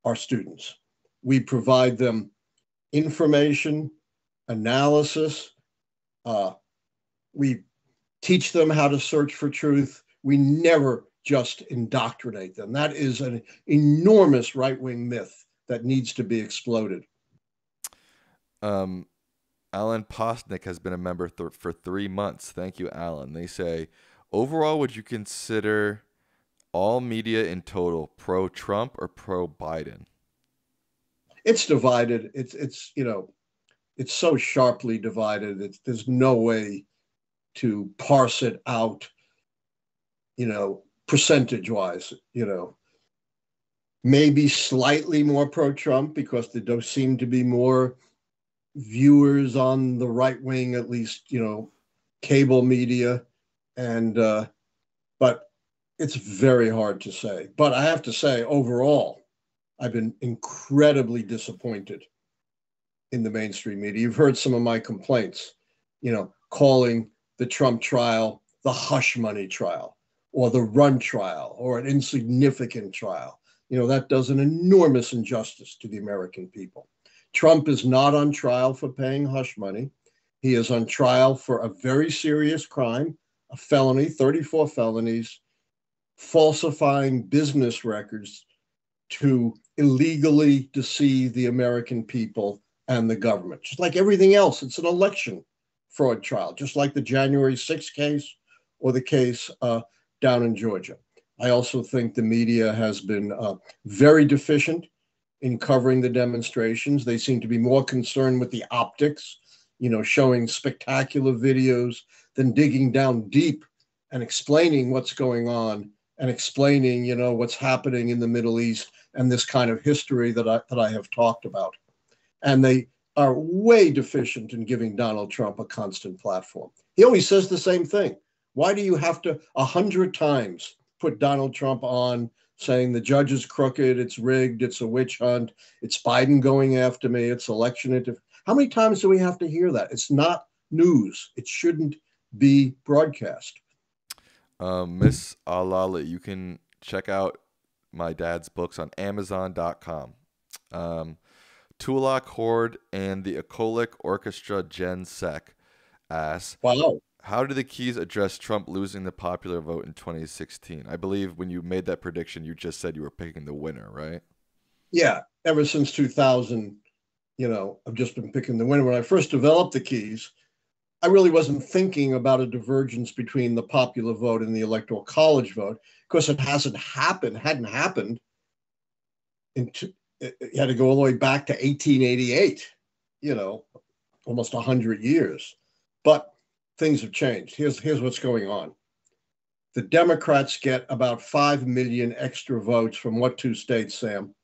our students. We provide them information, analysis. We teach them how to search for truth. We never just indoctrinate them. That is an enormous right-wing myth that needs to be exploded. Alan Postnick has been a member for 3 months. Thank you, Alan. They say, overall, would you consider all media in total pro-Trump or pro-Biden? It's divided. It's it's so sharply divided. There's no way to parse it out, percentage wise. Maybe slightly more pro-Trump because there do seem to be more viewers on the right wing, at least, cable media. And, but it's very hard to say. But I have to say, overall, I've been incredibly disappointed in the mainstream media. You've heard some of my complaints, calling the Trump trial the hush money trial or the run trial or an insignificant trial. That does an enormous injustice to the American people. Trump is not on trial for paying hush money. He is on trial for a very serious crime, a felony, 34 felonies, falsifying business records to illegally deceive the American people and the government. Just like everything else, it's an election fraud trial, just like the January 6th case or the case down in Georgia. I also think the media has been very deficient in covering the demonstrations. They seem to be more concerned with the optics, showing spectacular videos than digging down deep and explaining what's going on and explaining, what's happening in the Middle East and this kind of history that I have talked about. And they are way deficient in giving Donald Trump a constant platform. He always says the same thing. Why do you have to 100 times put Donald Trump on saying the judge is crooked, it's rigged, it's a witch hunt, it's Biden going after me, it's election? How many times do we have to hear that? It's not news. It shouldn't be broadcast. Miss Alala, you can check out my dad's books on Amazon.com. Tulak Horde and the Acolic Orchestra Gen Sec asks, Wow. how do the Keys address Trump losing the popular vote in 2016? I believe when you made that prediction, you just said you were picking the winner, right? Yeah. Ever since 2000, I've just been picking the winner. When I first developed the Keys, I really wasn't thinking about a divergence between the popular vote and the electoral college vote because it hadn't happened. It had to go all the way back to 1888, almost 100 years. But things have changed. Here's what's going on. The Democrats get about 5 million extra votes from what two states, Sam?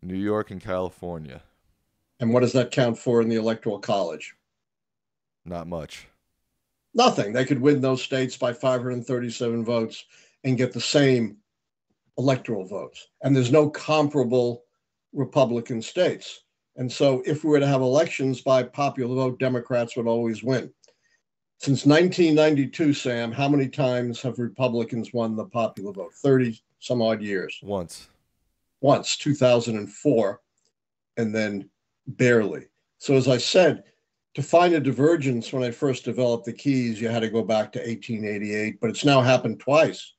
New York and California. And what does that count for in the electoral college? Not much. Nothing. They could win those states by 537 votes and get the same electoral votes. And there's no comparable Republican states. And so if we were to have elections by popular vote, Democrats would always win. Since 1992, Sam, how many times have Republicans won the popular vote? 30 some odd years. Once, 2004, and then barely. So as I said, to find a divergence when I first developed the Keys, you had to go back to 1888, but it's now happened twice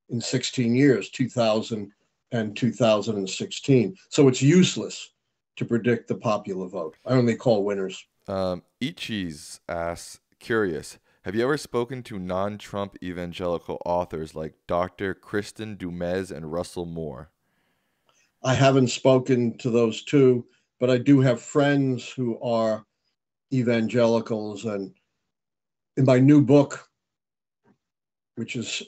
in 16 years, 2000 and 2016. So it's useless to predict the popular vote. I only call winners. Ichis asks, curious, have you ever spoken to non-Trump evangelical authors like Dr. Kristen Dumez and Russell Moore? I haven't spoken to those two, but I do have friends who are evangelicals. And in my new book, which is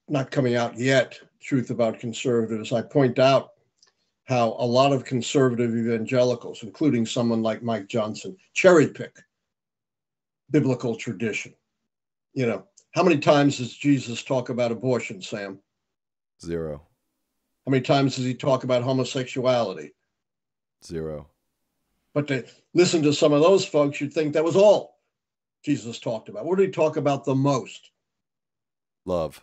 not coming out yet, Truth About Conservatives, I point out how a lot of conservative evangelicals, including someone like Mike Johnson, cherry pick biblical tradition. How many times does Jesus talk about abortion, Sam? 0. How many times does he talk about homosexuality? 0. But to listen to some of those folks, you'd think that was all Jesus talked about. What did he talk about the most? Love,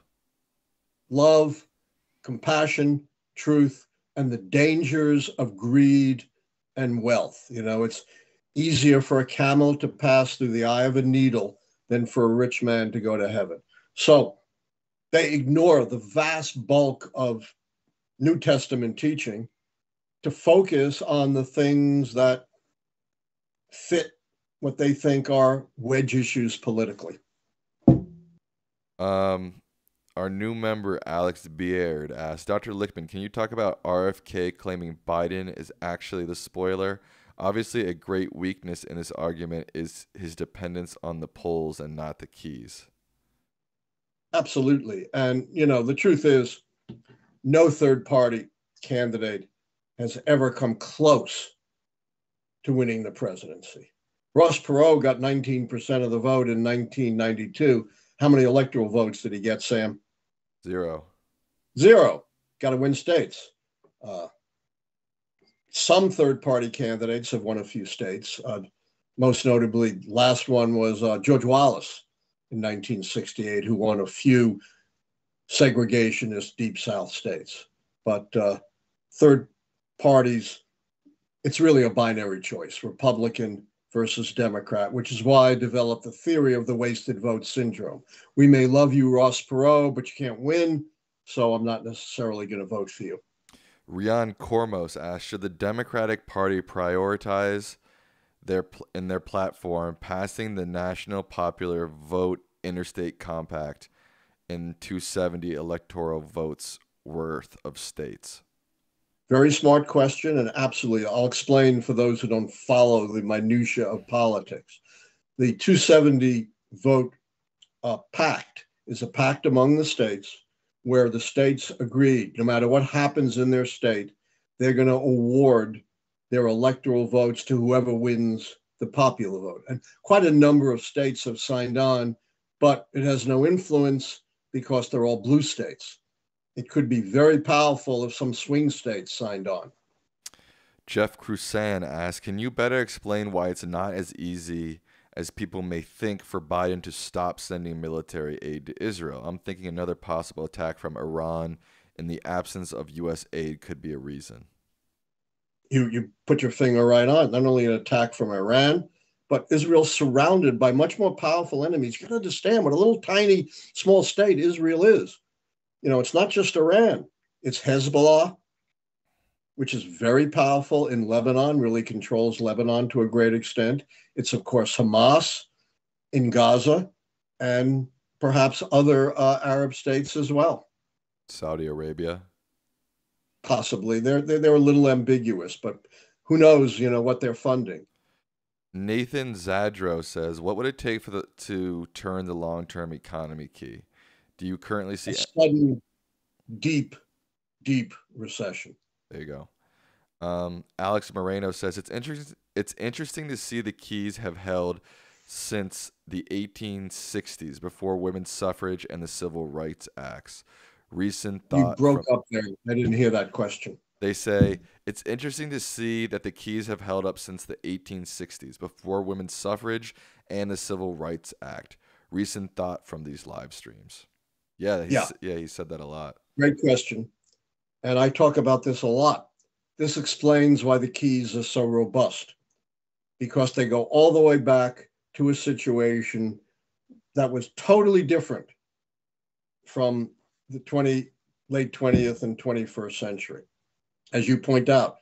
compassion, truth, and the dangers of greed and wealth. It's easier for a camel to pass through the eye of a needle than for a rich man to go to heaven. So they ignore the vast bulk of New Testament teaching to focus on the things that fit what they think are wedge issues politically. Um, our new member, Alex Beard, asked, Dr. Lichtman, can you talk about RFK claiming Biden is actually the spoiler? Obviously, a great weakness in this argument is his dependence on the polls and not the keys. Absolutely. And, the truth is, no third party candidate has ever come close to winning the presidency. Ross Perot got 19% of the vote in 1992. How many electoral votes did he get, Sam? 0. 0. Got to win states. Some third-party candidates have won a few states. Most notably, last one was George Wallace in 1968, who won a few segregationist Deep South states. But third parties, it's really a binary choice, Republican versus Democrat, which is why I developed the theory of the wasted vote syndrome. We may love you, Ross Perot, but you can't win, so I'm not necessarily going to vote for you. Rian Kormos asked, should the Democratic Party prioritize in their platform passing the National Popular Vote Interstate Compact in 270 electoral votes worth of states? Very smart question, and absolutely. I'll explain for those who don't follow the minutia of politics. The 270 vote pact is a pact among the states where the states agreed, no matter what happens in their state, they're going to award their electoral votes to whoever wins the popular vote. And quite a number of states have signed on, but it has no influence because they're all blue states. It could be very powerful if some swing states signed on. Jeff Crusan asked, can you better explain why it's not as easy as people may think for Biden to stop sending military aid to Israel? I'm thinking another possible attack from Iran in the absence of U.S. aid could be a reason. You put your finger right on. Not only an attack from Iran, but Israel's surrounded by much more powerful enemies. You got to understand what a little tiny small state Israel is. It's not just Iran. It's Hezbollah, which is very powerful in Lebanon, really controls Lebanon to a great extent. It's, of course, Hamas in Gaza and perhaps other Arab states as well. Saudi Arabia? Possibly. They're a little ambiguous, but who knows, what they're funding. Nathan Zadro says, what would it take to turn the long-term economy key? Do you currently see a sudden, deep recession? There you go. Alex Moreno says it's interesting to see the keys have held since the 1860s, before women's suffrage and the Civil Rights Acts. Recent thought. You broke up there. I didn't hear that question. They say it's interesting to see that the keys have held up since the 1860s, before women's suffrage and the Civil Rights Act. Recent thought from these live streams. Yeah, he said that a lot. Great question. And I talk about this a lot. This explains why the keys are so robust, because they go all the way back to a situation that was totally different from the late 20th and 21st century. As you point out,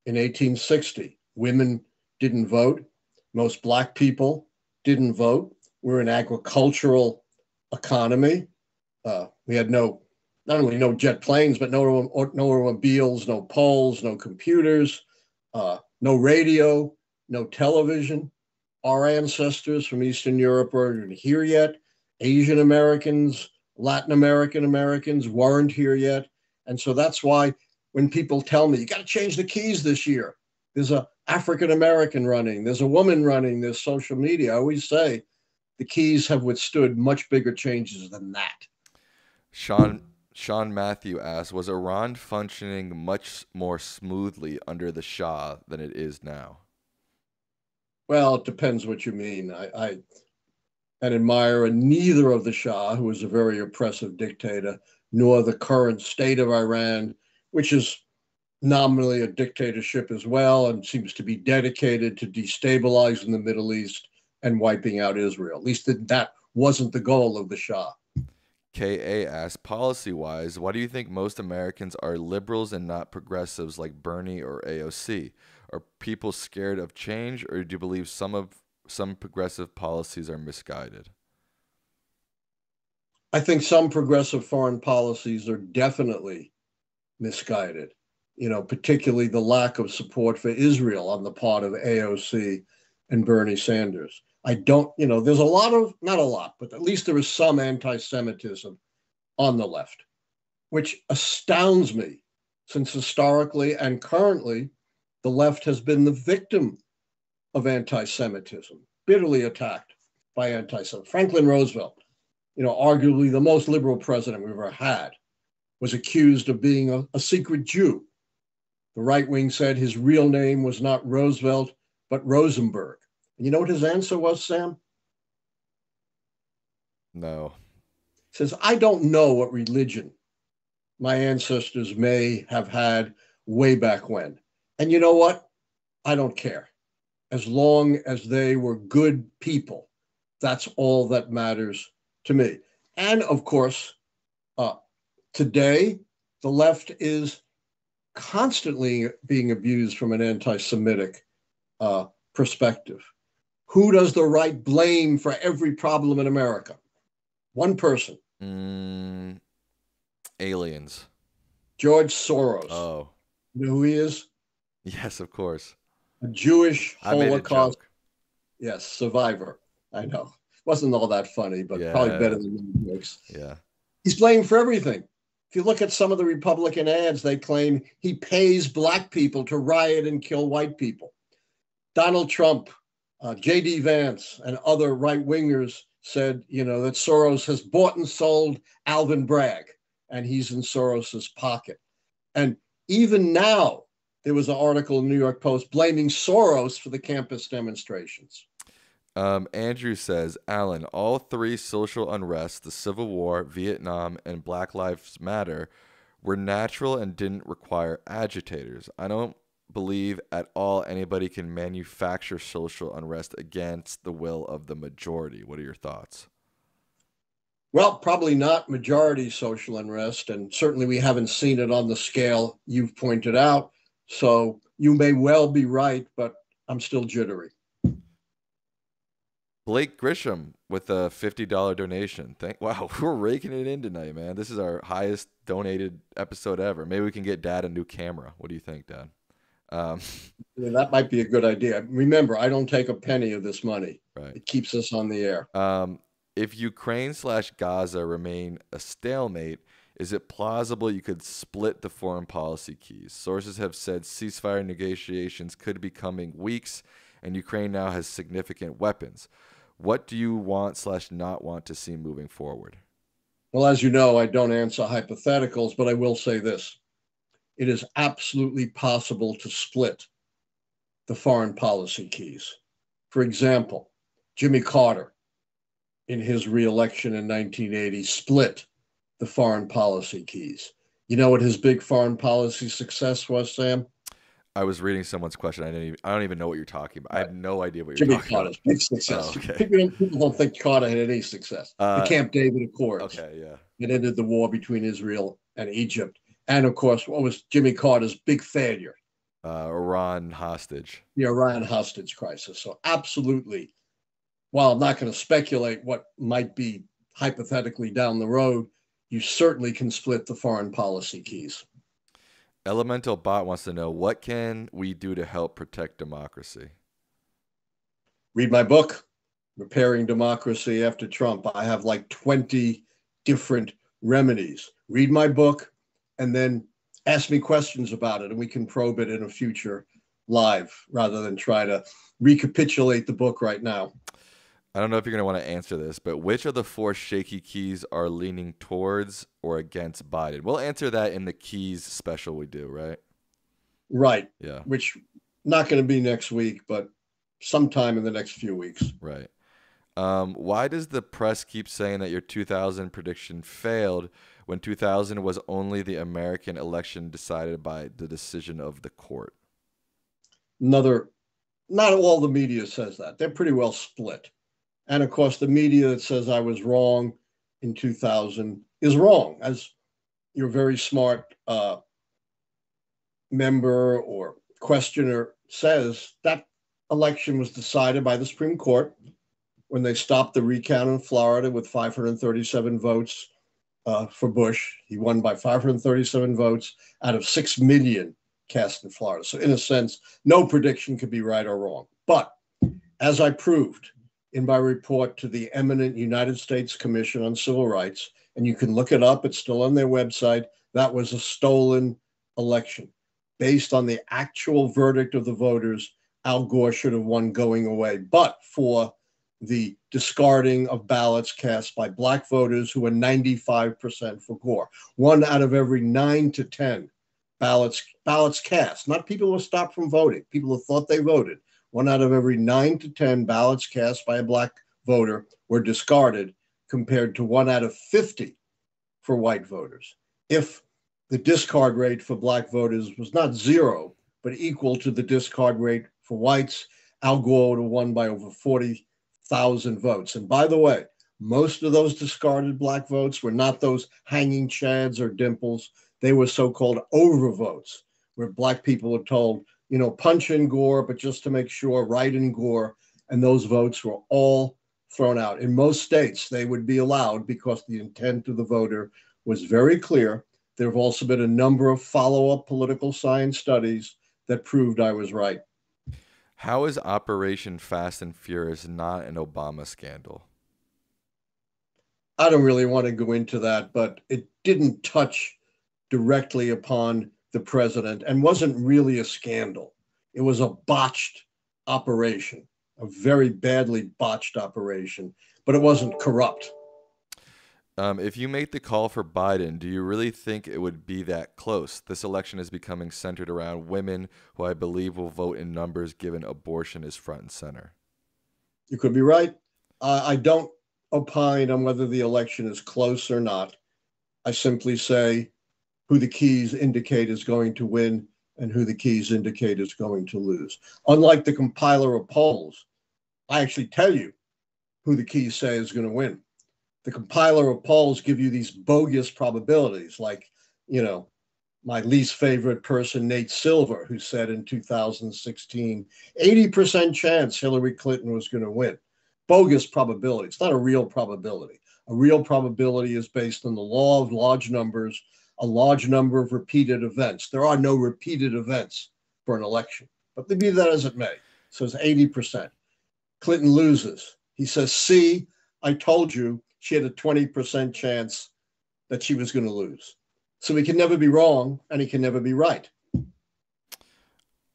in 1860, women didn't vote. Most Black people didn't vote. We're an agricultural economy. We had not only no jet planes, but no automobiles, no poles, no computers, no radio, no television. Our ancestors from Eastern Europe weren't here yet. Asian Americans, Latin Americans weren't here yet. And so that's why when people tell me, you got to change the keys this year, there's an African American running, there's a woman running, there's social media, I always say the keys have withstood much bigger changes than that. Sean Matthew asks, was Iran functioning much more smoothly under the Shah than it is now? Well, it depends what you mean. I admire neither of the Shah, who was a very oppressive dictator, nor the current state of Iran, which is nominally a dictatorship as well and seems to be dedicated to destabilizing the Middle East and wiping out Israel. At least that wasn't the goal of the Shah. K.A. asks, policy-wise, why do you think most Americans are liberals and not progressives like Bernie or AOC? Are people scared of change, or do you believe some of some progressive policies are misguided? I think some progressive foreign policies are definitely misguided. Particularly the lack of support for Israel on the part of AOC and Bernie Sanders. I don't, there's a lot of, not a lot, but at least there is some anti-Semitism on the left, which astounds me, since historically and currently, the left has been the victim of anti-Semitism, bitterly attacked by anti-Semitism. Franklin Roosevelt, arguably the most liberal president we've ever had, was accused of being a secret Jew. The right wing said his real name was not Roosevelt, but Rosenberg. And you know what his answer was, Sam? No. He says, I don't know what religion my ancestors may have had way back when. And you know what? I don't care. As long as they were good people, that's all that matters to me. And of course, today, the left is constantly being abused from an anti-Semitic perspective. Who does the right blame for every problem in America? One person. Aliens. George Soros. Oh. You know who he is? Yes, of course. A Jewish Holocaust. Yes, survivor. I know. Wasn't all that funny, but probably better than many jokes. Yeah. He's blamed for everything. If you look at some of the Republican ads, they claim he pays black people to riot and kill white people. Donald Trump, J.D. Vance, and other right-wingers said, that Soros has bought and sold Alvin Bragg, and he's in Soros's pocket. And even now, there was an article in the New York Post blaming Soros for the campus demonstrations. Andrew says, Allan, all three social unrests, the Civil War, Vietnam, and Black Lives Matter, were natural and didn't require agitators. I don't believe at all anybody can manufacture social unrest against the will of the majority. What are your thoughts? Well, probably not majority social unrest, and certainly we haven't seen it on the scale you've pointed out. So you may well be right, but I'm still jittery. Blake Grisham with a $50 donation. Wow, we're raking it in tonight, man. This is our highest donated episode ever. Maybe we can get Dad a new camera. What do you think, Dad? That might be a good idea. Remember, I don't take a penny of this money. Right. It keeps us on the air. If Ukraine/Gaza remain a stalemate, is it plausible you could split the foreign policy keys? Sources have said ceasefire negotiations could be coming weeks, and Ukraine now has significant weapons. What do you want/not want to see moving forward? Well, as you know, I don't answer hypotheticals, but I will say this. It is absolutely possible to split the foreign policy keys. For example, Jimmy Carter, in his re-election in 1980, split the foreign policy keys. You know what his big foreign policy success was, Sam? I was reading someone's question. I don't even know what you're talking about. Right. I have no idea what you're Jimmy talking Carter's about. Big success. Oh, okay. People don't think Carter had any success. The Camp David Accords. Okay, yeah. It ended the war between Israel and Egypt. And of course, what was Jimmy Carter's big failure? Iran hostage. The Iran hostage crisis. So absolutely, while I'm not going to speculate what might be hypothetically down the road, you certainly can split the foreign policy keys. Elemental Bot wants to know, what can we do to help protect democracy? Read my book, Repairing Democracy After Trump. I have like 20 different remedies. Read my book and then ask me questions about it, and we can probe it in a future live rather than try to recapitulate the book right now. I don't know if you're going to want to answer this, but which of the four shaky keys are leaning towards or against Biden? We'll answer that in the keys special we do, right? Right. Yeah. Which not going to be next week, but sometime in the next few weeks. Right. Why does the press keep saying that your 2000 prediction failed when 2000 was only the American election decided by the decision of the court? Not all the media says that. They're pretty well split. And of course, the media that says I was wrong in 2000 is wrong. As your very smart member or questioner says, that election was decided by the Supreme Court when they stopped the recount in Florida with 537 votes for Bush. He won by 537 votes out of 6 million cast in Florida. So in a sense, no prediction could be right or wrong. But as I proved in my report to the eminent United States Commission on Civil Rights, and you can look it up, it's still on their website, that was a stolen election. Based on the actual verdict of the voters, Al Gore should have won going away, but for the discarding of ballots cast by Black voters who were 95% for Gore. 1 out of every 9 to 10 ballots cast, not people who stopped from voting, people who thought they voted. 1 out of every 9 to 10 ballots cast by a Black voter were discarded, compared to 1 out of 50 for white voters. If the discard rate for Black voters was not 0, but equal to the discard rate for whites, Al Gore would have won by over 40,000 votes. And by the way, most of those discarded Black votes were not those hanging chads or dimples. They were so-called overvotes, where Black people were told, punch in Gore, but just to make sure, write in Gore. And those votes were all thrown out. In most states, they would be allowed because the intent of the voter was very clear. There have also been a number of follow-up political science studies that proved I was right. How is Operation Fast and Furious not an Obama scandal? I don't really want to go into that, but it didn't touch directly upon the president and wasn't really a scandal. It was a botched operation, a very badly botched operation, but it wasn't corrupt. If you make the call for Biden, do you really think it would be that close? This election is becoming centered around women, who I believe will vote in numbers given abortion is front and center. You could be right. I don't opine on whether the election is close or not. I simply say who the keys indicate is going to win and who the keys indicate is going to lose. Unlike the compiler of polls, I actually tell you who the keys say is going to win. The compiler of polls give you these bogus probabilities, like, my least favorite person, Nate Silver, who said in 2016, 80% chance Hillary Clinton was going to win. Bogus probability. It's not a real probability. A real probability is based on the law of large numbers, a large number of repeated events. There are no repeated events for an election, but be that as it may. So it's 80%. Clinton loses. He says, see, I told you she had a 20% chance that she was going to lose. So he can never be wrong and he can never be right.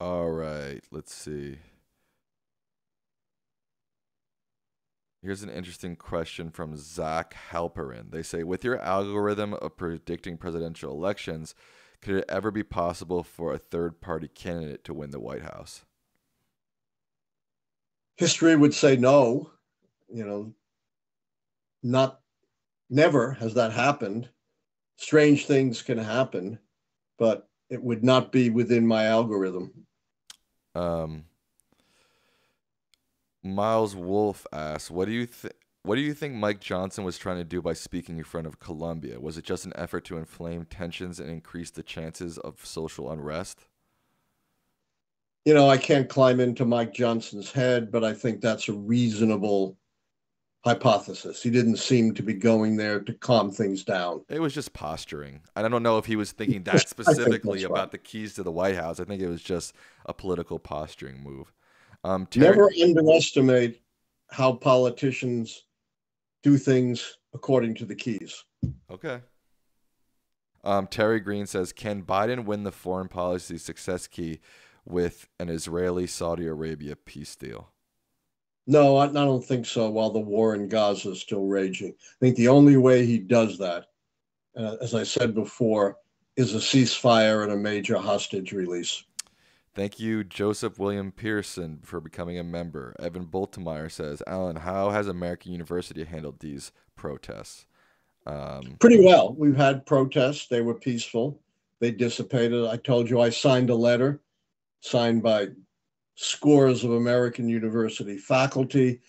All right, let's see. Here's an interesting question from Zach Halperin. They say, with your algorithm of predicting presidential elections, could it ever be possible for a third-party candidate to win the White House? History would say no. Never has that happened. Strange things can happen, but it would not be within my algorithm. Miles Wolf asks, what do you think Mike Johnson was trying to do by speaking in front of Columbia? Was it just an effort to inflame tensions and increase the chances of social unrest? I can't climb into Mike Johnson's head, but I think that's a reasonable hypothesis. He didn't seem to be going there to calm things down. It was just posturing. I don't know if he was thinking that specifically about the keys to the White House. I think it was just a political posturing move. Never underestimate how politicians do things according to the keys. Okay. Terry Green says, can Biden win the foreign policy success key with an Israeli-Saudi Arabia peace deal? No, I don't think so while the war in Gaza is still raging. I think the only way he does that, as I said before, is a ceasefire and a major hostage release. Thank you, Joseph William Pearson, for becoming a member. Evan Boltemeyer says, Allan, how has American University handled these protests? Pretty well. We've had protests. They were peaceful. They dissipated. I told you I signed a letter signed by scores of American University faculty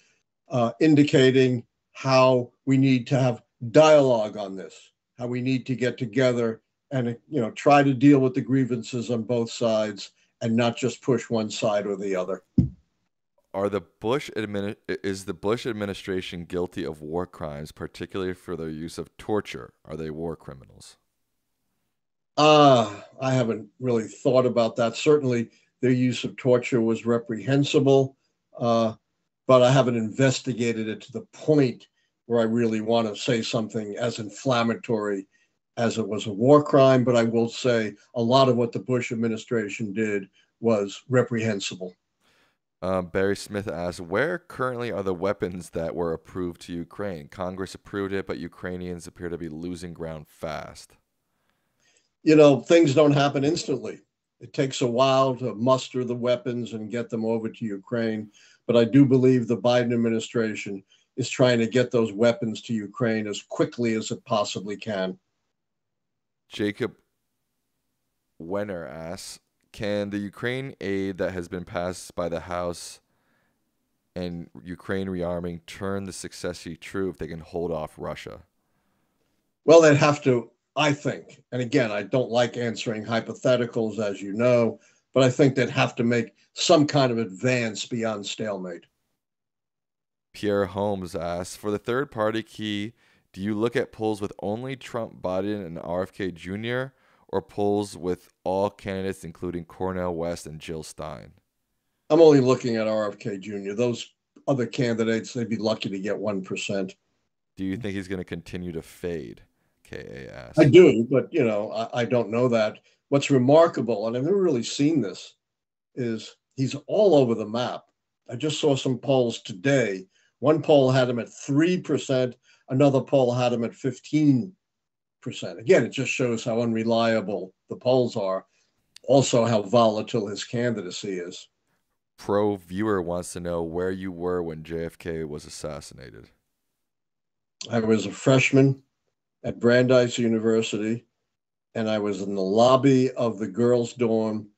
indicating how we need to have dialogue on this, how we need to get together and try to deal with the grievances on both sides and not just push one side or the other. is the Bush administration guilty of war crimes, particularly for their use of torture? Are they war criminals? I haven't really thought about that. Certainly, their use of torture was reprehensible, uh, but I haven't investigated it to the point where I really want to say something as inflammatory as it was a war crime. But I will say a lot of what the Bush administration did was reprehensible. Barry Smith asks, where currently are the weapons that were approved to Ukraine? Congress approved it, but Ukrainians appear to be losing ground fast. Things don't happen instantly. It takes a while to muster the weapons and get them over to Ukraine. But I do believe the Biden administration is trying to get those weapons to Ukraine as quickly as it possibly can. Jacob Wenner asks, can the Ukraine aid that has been passed by the House and Ukraine rearming turn the success true if they can hold off Russia? Well, they'd have to, I think, and again, I don't like answering hypotheticals, as you know, but I think they'd have to make some kind of advance beyond stalemate. Pierre Holmes asks, for the third party key, do you look at polls with only Trump, Biden, and RFK Jr., or polls with all candidates, including Cornel West and Jill Stein? I'm only looking at RFK Jr. Those other candidates, they'd be lucky to get 1%. Do you think he's going to continue to fade? KAS. I do, but I don't know that. What's remarkable, and I've never really seen this, is he's all over the map. I just saw some polls today. One poll had him at 3%, another poll had him at 15%. Again, it just shows how unreliable the polls are, also how volatile his candidacy is. Pro viewer wants to know where you were when JFK was assassinated. I was a freshman at Brandeis University, and I was in the lobby of the girls' dorm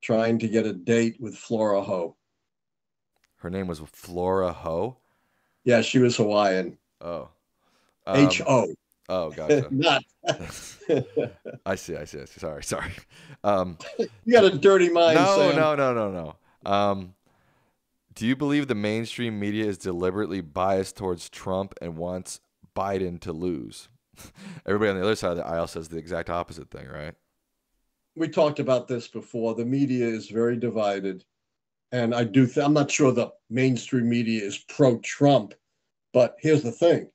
trying to get a date with Flora Ho. Her name was Flora Ho? Yeah, she was Hawaiian. Oh. H-O. Oh, gotcha. Not. I see. Sorry. You got a dirty mind, No, Sam. no. Do you believe the mainstream media is deliberately biased towards Trump and wants Biden to lose? Everybody on the other side of the aisle says the exact opposite thing, right? We talked about this before. The media is very divided. And I'm not sure the mainstream media is pro-Trump, but here's the thing.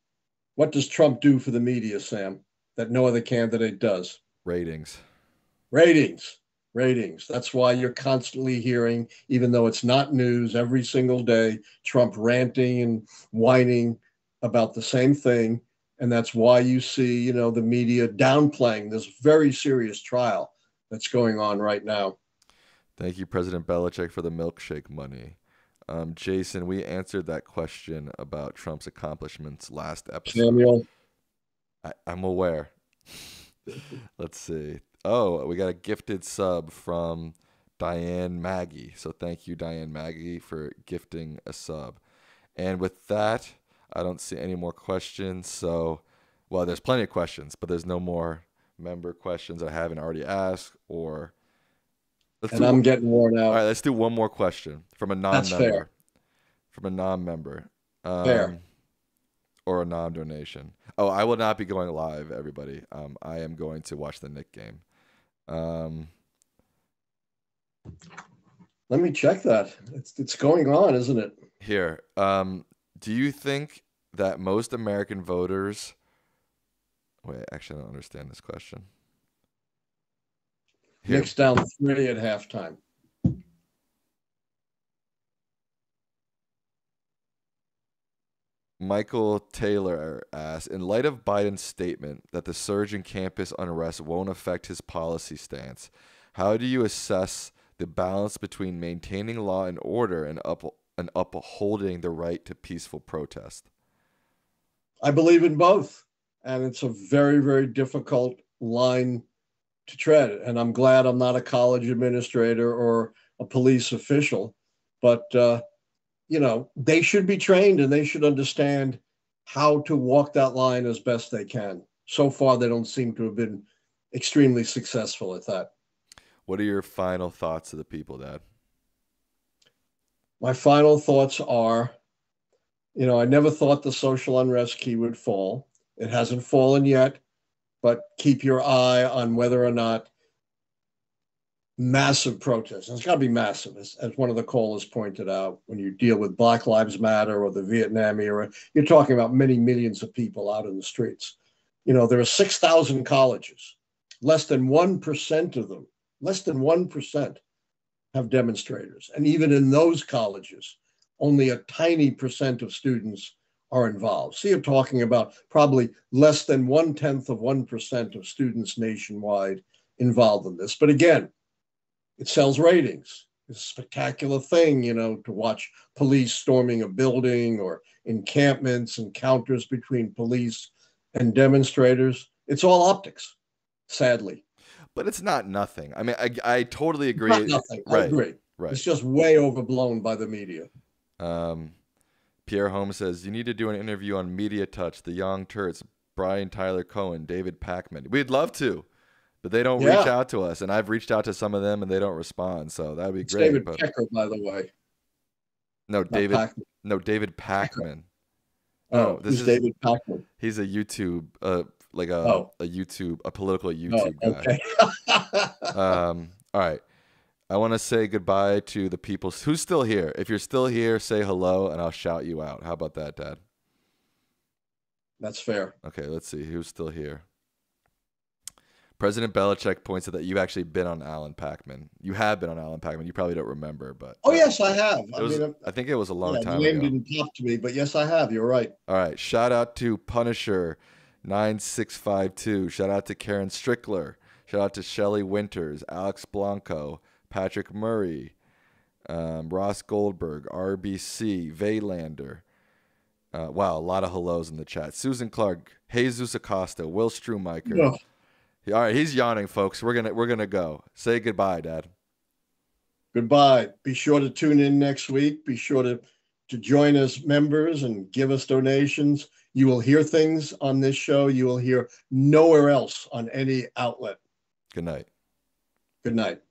What does Trump do for the media, Sam, that no other candidate does? Ratings. That's why you're constantly hearing, even though it's not news, every single day, Trump ranting and whining about the same thing. And that's why you see, the media downplaying this very serious trial that's going on right now. Thank you, President Belichick, for the milkshake money. Jason, we answered that question about Trump's accomplishments last episode. Samuel. I'm aware. Let's see. Oh, we got a gifted sub from Diane Maggie. So thank you, Diane Maggie, for gifting a sub. And with that, I don't see any more questions. So, well, there's plenty of questions, but there's no more member questions I haven't already asked or... I'm getting worn out. All right, let's do one more question from a non-member. That's fair. From a non-member. Fair. Or a non-donation. Oh, I will not be going live, everybody. I am going to watch the Knick game. Let me check that. It's going on, isn't it? Here. Do you think that most American voters... Wait, actually, I don't understand this question. Knicks down 3 at halftime. Michael Taylor asks, in light of Biden's statement that the surge in campus unrest won't affect his policy stance, how do you assess the balance between maintaining law and order and upholding the right to peaceful protest? I believe in both, and it's a very, very difficult line to tread. And I'm glad I'm not a college administrator or a police official, but they should be trained and they should understand how to walk that line as best they can. So far, they don't seem to have been extremely successful at that. What are your final thoughts to the people, Dad? My final thoughts are, I never thought the social unrest key would fall. It hasn't fallen yet, but keep your eye on whether or not massive protests. And it's got to be massive, as one of the callers pointed out. When you deal with Black Lives Matter or the Vietnam era, you're talking about many millions of people out in the streets. There are 6,000 colleges. Less than 1% of them, less than 1% have demonstrators. And even in those colleges, only a tiny percent of students are involved. So you're talking about probably less than 0.1% of students nationwide involved in this. But again, it sells ratings. It's a spectacular thing, to watch police storming a building or encampments, encounters between police and demonstrators. It's all optics, sadly. But it's not nothing. I mean, I totally agree. Not nothing. Right. I agree. Right. It's just way overblown by the media. Pierre Holmes says, you need to do an interview on Media Touch, the Young Turks, Brian Tyler Cohen, David Packman. We'd love to, but they don't reach out to us. And I've reached out to some of them and they don't respond. So that'd be great. David Pecker, by the way. No, David Packman. Oh, this is David Packman. He's a YouTube, a political YouTube guy. Okay. All right. I want to say goodbye to the people who's still here. If you're still here, say hello and I'll shout you out. How about that, Dad? That's fair. Okay, let's see who's still here. President Belichick points out that you've actually been on Allan Packman. You have been on Allan Packman. You probably don't remember, but yes, I have. I think it was a long time ago. The name didn't pop to me, but yes, I have. You're right. All right. Shout out to Punisher 9652. Shout out to Karen Strickler. Shout out to Shelly Winters, Alex Blanco, Patrick Murray, Ross Goldberg, RBC, Vaylander. Wow, a lot of hellos in the chat. Susan Clark, Jesus Acosta, Will Strumiker. No. All right, he's yawning, folks. We're gonna go. Say goodbye, Dad. Goodbye. Be sure to tune in next week. Be sure to join as members and give us donations. You will hear things on this show you will hear nowhere else on any outlet. Good night. Good night.